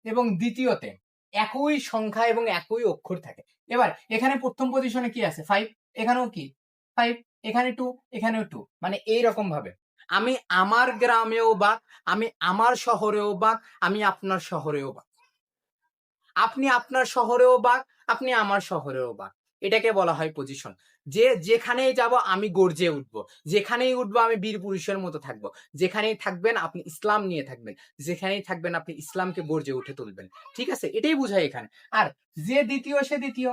এবং দ্বিতীয়তে একই সংখ্যা এবং একই অক্ষর থাকে। এবার এখানে প্রথম পজিশনে কি আছে 5, এখানেও কি 5, এখানে 2, এখানেও 2, মানে এইরকম ভাবে আমি আমার গ্রামেও বা আমি আমার শহরেও বা আমি আপনার শহরেও বা, আপনি আপনার শহরেও বা আপনি আমার শহরেও বা, এটাকে বলা হয় পজিশন। যে যেখানেই যাব আমি গর্জে উঠবো, যেখানেই উঠবো আমি বীর পুরুষের মতো থাকবো, যেখানেই থাকবেন আপনি ইসলাম নিয়ে থাকবেন, যেখানেই থাকবেন আপনি ইসলামকে গর্জে উঠে তুলবেন। ঠিক আছে, এটাই বুঝায় এখানে। আর যে দ্বিতীয় সে দ্বিতীয়,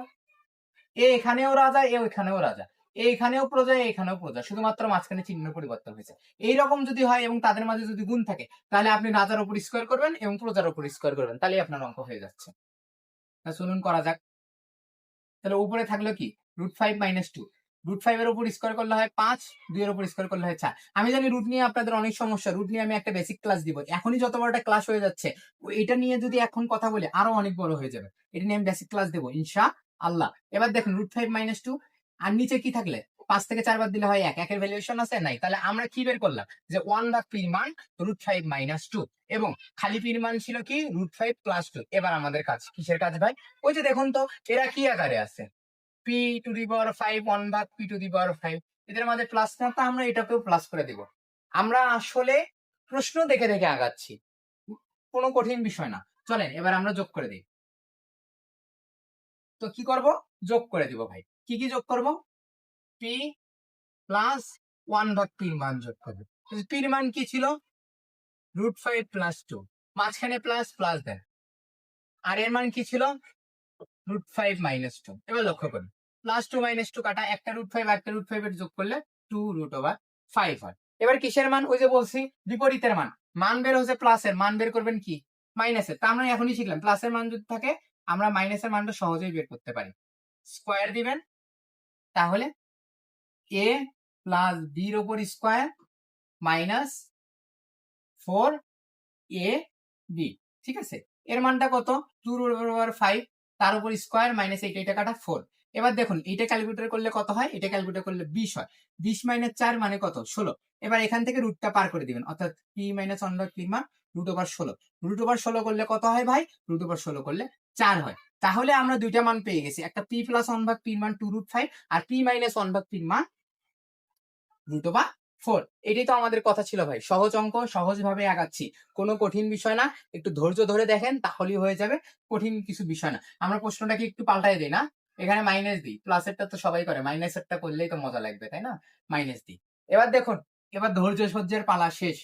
এ এখানেও রাজা এ এখানেও রাজা, এখানেও প্রজা এখানেও প্রজা, শুধুমাত্র মাঝখানে চিহ্ন পরিবর্তন হয়েছে। এইরকম যদি হয় এবং তাদের মাঝে যদি গুণ থাকে, তাহলে আপনি রাজার উপর স্কোয়ার করবেন এবং প্রজার উপর স্কোয়ার করবেন, তাহলে আপনার অঙ্ক হয়ে যাচ্ছে। শুনুন করা যাক, তাহলে উপরে থাকলো কি √5 - 2, √5 এর উপর স্কোয়ার করলে হয় 5, 2 এর উপর স্কোয়ার করলে হয় 4। আমি জানি রুট নিয়ে আপনাদের অনেক সমস্যা, রুট নিয়ে আমি একটা বেসিক ক্লাস দিব, এখনই যত বড় একটা ক্লাস হয়ে যাচ্ছে, এটা নিয়ে যদি এখন কথা বলি আরো অনেক বড় হয়ে যাবে, এটা নিয়ে আমি বেসিক ক্লাস দেবো ইনশা আল্লাহ। এবার দেখুন √5 - 2 আর নিচে কি থাকলে 5 থেকে 4 বাদ দিলে হয় 1, একের ভ্যালুয়েশন আছে নাই, তাহলে আমরা কি বের করলাম যে 1/p মান √5 - 2 এবং খালি পির মান ছিল কি √5 + 2। এবার আমাদের কাজ কিসের কাজ ভাই, ওই যে দেখুন তো এরা কি আকারে আছে, p⁵ 1/p⁵, এদের মাঝে প্লাস না, তো আমরা এটাকেও প্লাস করে দিব। আমরা আসলে প্রশ্ন দেখে দেখে আগাচ্ছি, কোনো কঠিন বিষয় না। চলেন এবার আমরা যোগ করে দিই। তো কি করব, যোগ করে দিব ভাই, কি কি যোগ করব, p প্লাস 1/p-র মান যোগ করব। পির মান কি ছিল √5 + 2, মাঝখানে প্লাস প্লাস দেন, আর এর মান কি ছিল √5 - 2। এবার লক্ষ্য করুন +2 - 2 কাটা, একটা √5 একটা √5 এর যোগ করলে 2√5 হয়। এবার কিসের মান, ওই যে বলছি বিপরীতের মান, মান বের হচ্ছে প্লাসের, মান বের করবেন কি মাইনাসের, তা আমরা এখনই শিখলাম প্লাসের মান যদি থাকে আমরা মাইনাসের মানটা সহজেই বের করতে পারি। স্কোয়ার দিবেন, তাহলে a প্লাস বির ওপর স্কোয়ার মাইনাস 4ab, ঠিক আছে। এর মানটা কত, 2√5, তার উপর স্কোয়ার মাইনাস এইটা কাটা 4। এবার দেখুন এটা ক্যালকুলেটর করলে কত হয়, এটা ক্যালকুলেটর করলে 20 হয়। 20 মাইনাস 4 মানে কত, 16। এবার এখান থেকে রুটটা পার করে দিবেন, অর্থাৎ পি মাইনাস 1/p মান √16। √16 করলে কত হয় ভাই, √16 করলে 4 হয়। তাহলে আমরা দুইটা মান পেয়ে গেছি, একটা p প্লাস 1/p মান 2√5 আর p মাইনাস 1/p মান √4। এটাই তো আমাদের কথা ছিল ভাই, সহজ অঙ্ক, সহজ ভাবে আগাচ্ছি, কোনো কঠিন বিষয় না, একটু ধৈর্য ধরে দেখেন তাহলেই হয়ে যাবে, কঠিন কিছু বিষয় না। আমরা প্রশ্নটাকে একটু পাল্টাই দিই না, এখানে মাইনাস দিই, প্লাসেরটা তো সবাই করে, মাইনাসেরটা করলেই তো মজা লাগবে তাই না, মাইনাস দিই। এবার দেখুন, এবার ধৈর্য সহ্যের পালা শেষ।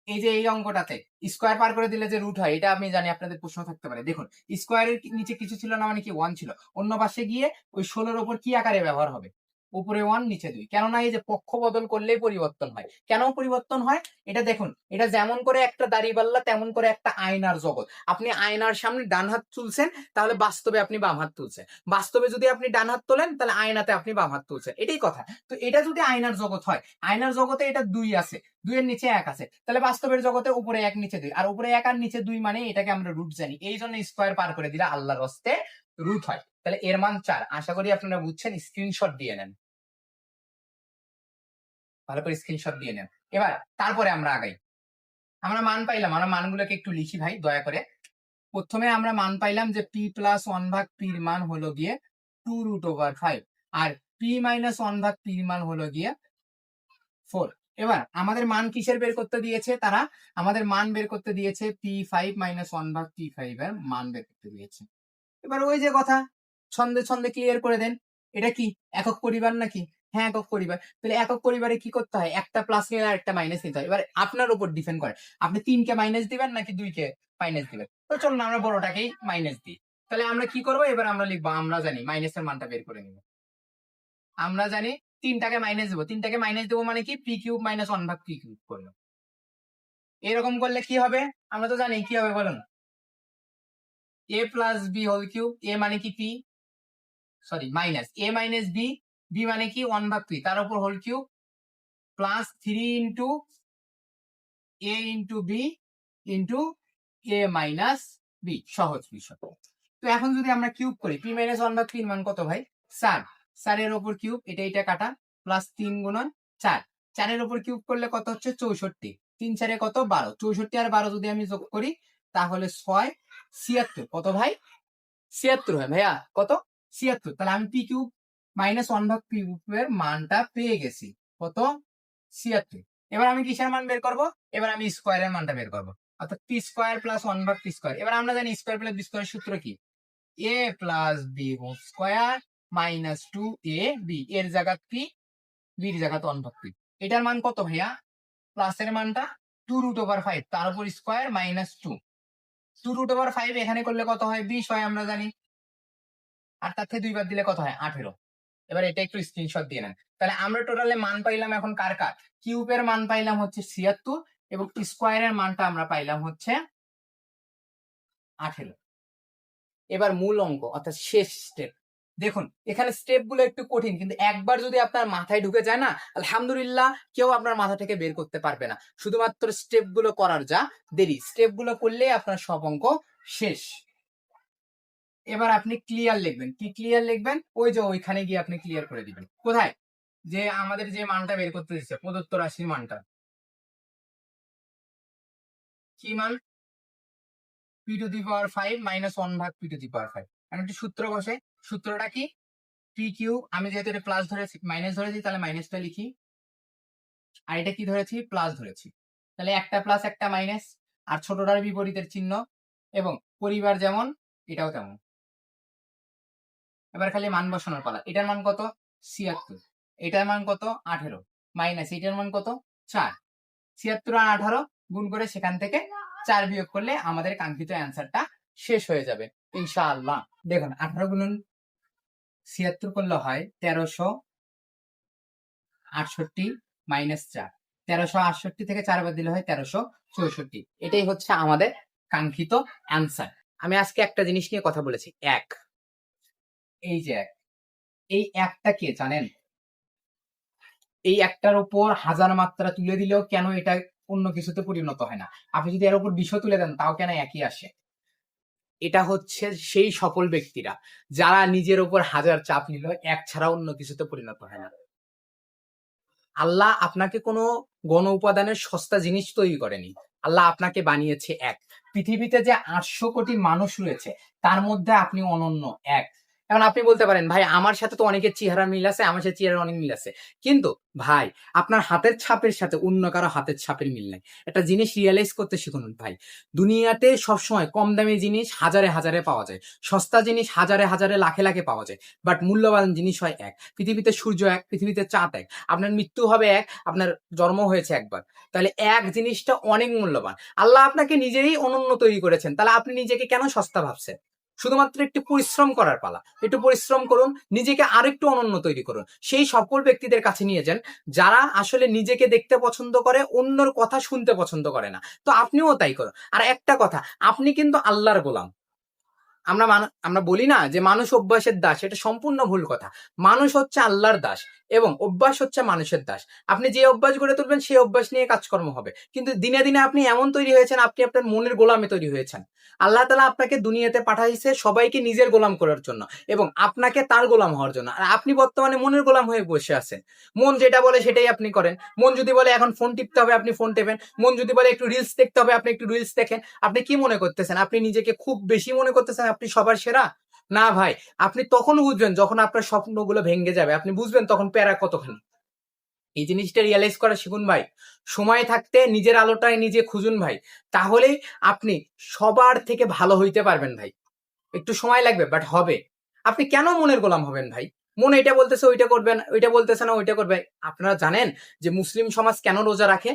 এই যে এই অঙ্কটাতে স্কোয়ার পার করে দিলে যে রুট হয়, এটা আমি জানি আপনাদের প্রশ্ন থাকতে পারে। দেখুন স্কোয়ারের নিচে কিছু ছিল না, মানে কি 1 ছিল, অন্য পাশে গিয়ে ওই 16-র ওপর কি আকারে ব্যবহার হবে, উপরে 1 নিচে 2। কেননা এই যে পক্ষ বদল করলেই পরিবর্তন হয়। কেন পরিবর্তন হয় এটা দেখুন, এটা যেমন করে একটা দাঁড়িপাল্লা তেমন করে একটা আয়নার জগৎ। আপনি আয়নার সামনে ডান হাত তুলছেন, তাহলে বাস্তবে আপনি বাম হাত তুলছেন। বাস্তবে যদি আপনি ডান হাত তোলেন, তাহলে আয়নাতে আপনি বাম হাত তুলছেন, এটাই কথা। তো এটা যদি আয়নার জগৎ হয়, আয়নার জগতে এটা 2 আছে, 2 এর নিচে 1 আছে, তাহলে বাস্তবের জগতে উপরে 1 নিচে 2, আর উপরে 1 আর নিচে 2 মানে এটাকে আমরা রুট জানি, এই জন্য স্কোয়ার পার করে দিলে আল্লাহর হস্তে রুট হয়। তাহলে এর মান 4। আশা করি আপনারা বুঝছেন, স্ক্রিনশট দিয়ে নেন, ভালো করে স্ক্রিনশট দিয়ে নেন। এবার তারপরে আমরা আগাই। আমরা মান পাইলাম, আমরা মানগুলোকে একটু লিখি ভাই দয়া করে। প্রথমে আমরা মান পাইলাম যে p প্লাস 1/p এর মান হলো গিয়ে 2√5, আর p মাইনাস 1/p এর মান হলো গিয়ে 4। এবার আমাদের মান কিসের বের করতে দিয়েছে তারা, আমাদের মান বের করতে দিয়েছে p5 মাইনাস 1/p5 এর মান বের করতে দিয়েছে। এবার ওই যে কথা, ছন্দে ছন্দে ক্লিয়ার করে দেন, এটা কি একক পরিবার নাকি, হ্যাঁ একক পরিবার। তাহলে একক পরিবারে কি করতে হয়, একটা প্লাস নিলে আর একটা মাইনাস নিতে হয়। এবার আপনার উপর ডিপেন্ড করে, আপনি 3 কে মাইনাস দিবেন নাকি 2 কে মাইনাস দিবেন। তো চলুন আমরা বড়টাকেই মাইনাস দিই। তাহলে আমরা কি করবো, এবার আমরা লিখবো, আমরা জানি মাইনাসের মানটা বের করে নিব। আমরা জানি 3টাকে মাইনাস দেবো, 3টাকে মাইনাস দেবো মানে কি, p³ মাইনাস 1/p³ করলো। এরকম করলে কি হবে, আমরা তো জানি কি হবে বলুন, a plus B whole cube, a মানে কি p, sorry minus a minus B, B মানে কি 1/p, তার উপর whole cube, plus 3 into a into B into a minus B, সহজ বিষয়। তো এখন যদি আমরা কিউব করি, p মাইনাস 1/p এর মান কত ভাই, 4, 4 এর উপর কিউব, এটা কাটা, প্লাস 3 গুণন 4, 4 এর উপর কিউব করলে কত হচ্ছে 64, 3 4 কত 12, 64 আর 12 যদি আমি যোগ করি তাহলে 6 76, কত ভাই 76 হয় ভাইয়া, কত 76। তাহলে আমি p³ মাইনাস 1/p³ এর মানটা পেয়ে গেছি, কত 76। এবার আমি কিসের মান বের করব, এবার আমি স্কোয়ারের মানটা বের করব, অর্থাৎ p স্কোয়ার প্লাস 1/p²। এবার আমরা জানি স্কোয়ার প্লাস বি স্কোয়ারের সূত্র কি, a plus B whole square minus 2ab, এর জায়গা p, বির জায়গা 1/p। এটার মান কত ভাইয়া, প্লাসের মানটা 2√5, তার উপর স্কোয়ার মাইনাস 2, 2√5 এখানে করলে কত হয় 20 হয় আমরা জানি, আর তার থেকে 2 বার দিলে কত হয় 18। এবার এটা একটু স্ক্রিনশট দিয়ে নেন। তাহলে আমরা টোটালে মান পাইলাম এখন কার কার, কিউবের মান পাইলাম হচ্ছে 76 এবং স্কোয়ারের মানটা আমরা পাইলাম হচ্ছে 18। এবার মূল অঙ্ক অর্থাৎ শেষ স্টেপ। দেখুন এখানে স্টেপ গুলো একটু কঠিন, কিন্তু একবার যদি আপনার মাথায় ঢুকে যায় না, আলহামদুলিল্লাহ কেউ আপনার মাথা থেকে বের করতে পারবে না। শুধুমাত্র স্টেপ গুলো করার যা দেরি, স্টেপ গুলো করলেই আপনার সব অঙ্ক শেষ। এবার আপনি ক্লিয়ার লিখবেন, কি ক্লিয়ার লিখবেন, ওই যে ওইখানে গিয়ে আপনি ক্লিয়ার করে দিবেন। কোথায়, যে আমাদের যে মানটা বের করতে দিচ্ছে প্রদত্ত রাশির মানটা, কি মান, p⁵ মাইনাস 1/p⁵। আমি একটু সূত্র বসে, সূত্রটা কি, p³ আমি যেহেতু এটা প্লাস ধরেছি মাইনাস ধরেছি তাহলে মাইনাসটা লিখি, আর এটা কি ধরেছি প্লাস ধরেছি, তাহলে একটা প্লাস একটা মাইনাস, আর ছোটটার বিপরীতের চিহ্ন, এবং পরিবার যেমন এটাও তেমন। এবার খালি মান বসানোর পালা, এটার মান কত 76, এটার মান কত 18, মাইনাস এটার মান কত 4, 76 আর 18 গুণ করে সেখান থেকে 4 বিয়োগ করলে আমাদের কাঙ্ক্ষিত অ্যান্সারটা শেষ হয়ে যাবে ইনশাআল্লাহ। দেখুন 18 গুণন 76 করলে হয় 1368 মাইনাস 4, 1368 থেকে 4 বাদ দিলে হয় 1364। এটাই হচ্ছে আমাদের কাঙ্ক্ষিত অ্যান্সার। আমি আজকে একটা জিনিস নিয়ে কথা বলেছি, এক, এই যে এক, এই একটা কে জানেন, এই একটার উপর হাজার মাত্রা তুলে দিলেও কেন এটা অন্য কিছুতে পরিণত হয় না, আপনি যদি এর উপর 20 তুলে দেন তাও কেন একই আসে। এটা হচ্ছে সেই সফল ব্যক্তিরা যারা নিজের উপর হাজার চাপ নিল এক ছাড়া অন্য কিছুতে পরিণত হয় না। আল্লাহ আপনাকে কোনো গণ উপাদানের সস্তা জিনিস তৈরি করেনি। আল্লাহ আপনাকে বানিয়েছে এক। পৃথিবীতে যে 800 কোটি মানুষ রয়েছে তার মধ্যে আপনি অনন্য এক। এখন আপনি বলতে পারেন ভাই আমার সাথে তো অনেকের চেহারা মিল আছে, আমার সাথে চেহারা অনেক মিল আছে, কিন্তু ভাই আপনার হাতের ছাপের সাথে অন্য কারো হাতের ছাপের মিল নাই। একটা জিনিস রিয়েলাইজ করতে শিখুন ভাই, দুনিয়াতে সবসময় কম দামি জিনিস হাজারে হাজারে পাওয়া যায়, সস্তা জিনিস হাজারে হাজারে লাখে লাখে পাওয়া যায়, বাট মূল্যবান জিনিস হয় এক। পৃথিবীতে সূর্য এক, পৃথিবীতে চাঁদ এক, আপনার মৃত্যু হবে এক, আপনার জন্ম হয়েছে একবার, তাহলে এক জিনিসটা অনেক মূল্যবান। আল্লাহ আপনাকে নিজেই অনন্য তৈরি করেছেন, তাহলে আপনি নিজেকে কেন সস্তা ভাবছেন? শুধুমাত্র একটু পরিশ্রম করার পালা, একটু পরিশ্রম করুন, নিজেকে আরেকটু অনন্য তৈরি করুন। সেই সকল ব্যক্তিদের কাছে নিয়ে যান যারা আসলে নিজেকে দেখতে পছন্দ করে, অন্যর কথা শুনতে পছন্দ করে না। তো আপনিও তাই করুন। আর একটা কথা, আপনি কিন্তু আল্লাহর গোলাম। আমরা বলি না যে মানুষ অভ্যাসের দাস, এটা সম্পূর্ণ ভুল কথা। মানুষ হচ্ছে আল্লাহর দাস এবং অভ্যাস হচ্ছে মানুষের দাস। আপনি যে অভ্যাস গড়ে তুলবেন সেই অভ্যাস নিয়ে কাজকর্ম হবে, কিন্তু দিনে দিনে আপনি এমন তৈরি হয়েছেন, আপনি আপনার মনের গোলামে তৈরি হয়েছেন। আল্লাহ তাআলা আপনাকে দুনিয়াতে পাঠাইছে সবাইকে নিজের গোলাম করার জন্য এবং আপনাকে তার গোলাম হওয়ার জন্য। আর আপনি বর্তমানে মনের গোলাম হয়ে বসে আছেন। মন যেটা বলে সেটাই আপনি করেন। মন যদি বলে এখন ফোন টিপতে হবে, আপনি ফোন টেপেন। মন যদি বলে একটু রিলস দেখতে হবে, আপনি একটু রিলস দেখেন। আপনি কি মনে করতেছেন? আপনি নিজেকে খুব বেশি মনে করতেছেন আপনি সবার সেরা? না ভাই, আপনি তখন বুঝবেন যখন আপনার স্বপ্নগুলো ভেঙে যাবে, আপনি বুঝবেন তখন প্যারা কতখানি। এই জিনিসটা রিয়ালাইজ করা শিখুন ভাই। সময় থাকতে নিজের আলোটায় নিজে খুঁজুন ভাই, তাহলেই আপনি সবার থেকে ভালো হইতে পারবেন ভাই। একটু সময় লাগবে, বাট হবে। আপনি কেন মনের গোলাম হবেন ভাই? মন এটা বলতেছে ওইটা করবেন, ওইটা বলতেছে না ওইটা করবে। আপনারা জানেন যে মুসলিম সমাজ কেন রোজা রাখে?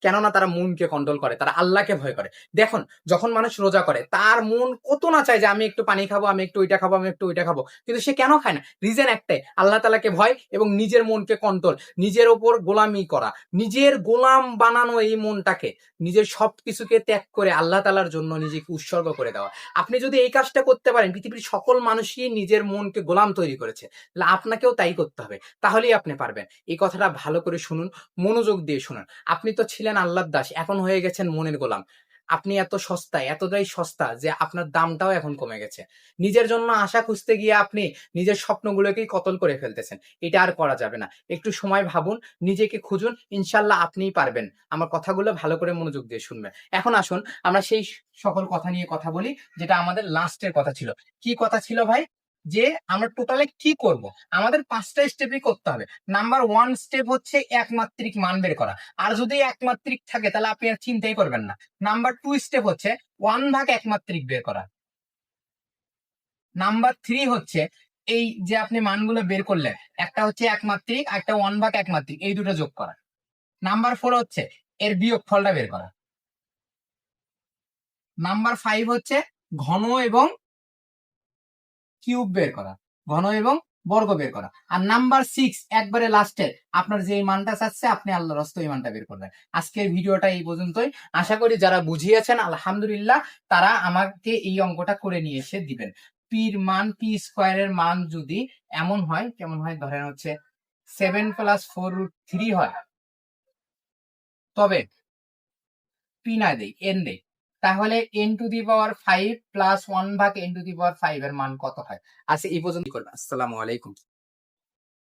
কেননা তারা মনকে কন্ট্রোল করে, তারা আল্লাহকে ভয় করে। দেখুন, যখন মানুষ রোজা করে তার মন কত না চায় যে আমি একটু পানি খাবো, আমি একটু ওইটা খাবো, আমি একটু ওইটা খাবো, কিন্তু সে কেন খায় না? রিজন একটাই, আল্লাহ তাআলাকে ভয় এবং নিজের মনকে কন্ট্রোল, নিজের ওপর গোলামি করা, নিজের গোলাম বানানো এই মনটাকে, নিজের সবকিছুকে ত্যাগ করে আল্লাহ তাআলার জন্য নিজেকে উৎসর্গ করে দেওয়া। আপনি যদি এই কাজটা করতে পারেন, পৃথিবীর সকল মানুষই নিজের মনকে গোলাম তৈরি করেছে, তাহলে আপনাকেও তাই করতে হবে, তাহলেই আপনি পারবেন। এই কথাটা ভালো করে শুনুন, মনোযোগ দিয়ে শুনুন। আপনি তো ছিলেন আল্লাহর দাস, এখন হয়ে গেছেন মনের গোলাম। আপনি এত সস্তা, এতটাই সস্তা যে আপনার দামটাও এখন কমে গেছে। নিজের জন্য আশা খুঁজতে গিয়ে আপনি নিজের স্বপ্নগুলোকেই কতল করে ফেলতেছেন। এটা আর করা যাবে না। একটু সময় ভাবুন, নিজেকে খুঁজুন, ইনশাল্লাহ আপনিই পারবেন। আমার কথাগুলো ভালো করে মনোযোগ দিয়ে শুনবেন। এখন আসুন আমরা সেই সকল কথা নিয়ে কথা বলি, যেটা আমাদের লাস্টের কথা ছিল। কি কথা ছিল ভাই? যে আমরা টোটালে কি করব? আমাদের 5টা স্টেপই করতে হবে। নাম্বার 1 স্টেপ হচ্ছে একমাত্রিক মান বের করা। আর যদি একমাত্রিক থাকে তাহলে আপনি আর চিন্তাই করবেন না। নাম্বার 2 স্টেপ হচ্ছে 1 ভাগ একমাত্রিক বের করা। নাম্বার 3 হচ্ছে এই যে আপনি মানগুলো বের করলেন, একটা হচ্ছে একমাত্রিক, একটা 1 ভাগ একমাত্রিক, এই দুটো যোগ করা। নাম্বার 4 হচ্ছে এর বিয়োগফলটা বের করা। নাম্বার 5 হচ্ছে ঘন এবং কিউব বের করা, ঘন এবং বর্গ বের করা। আর নাম্বার 6 একবারে লাস্টের, আপনার যে মানটা চাচ্ছে আপনি আল্লাহর হস্তে এই মানটা বের করবেন। আজকের ভিডিওটা এই পর্যন্তই। আশা করি যারা বুঝিয়েছেন আলহামদুলিল্লাহ, তারা আমাকে এই অঙ্কটা করে নিয়ে এসে দিবেন। পির মান, পি স্কোয়ারের মান যদি এমন হয়, কেমন হয়, ধরেন হচ্ছে 7 + 4√3 হয়, তবে পি না দেই, এন দেই, তাহলে n⁵ + 1 ভাগ n⁵ এর মান কত হয়? আচ্ছা, এই পর্যন্ত করবেন। আসসালামু আলাইকুম।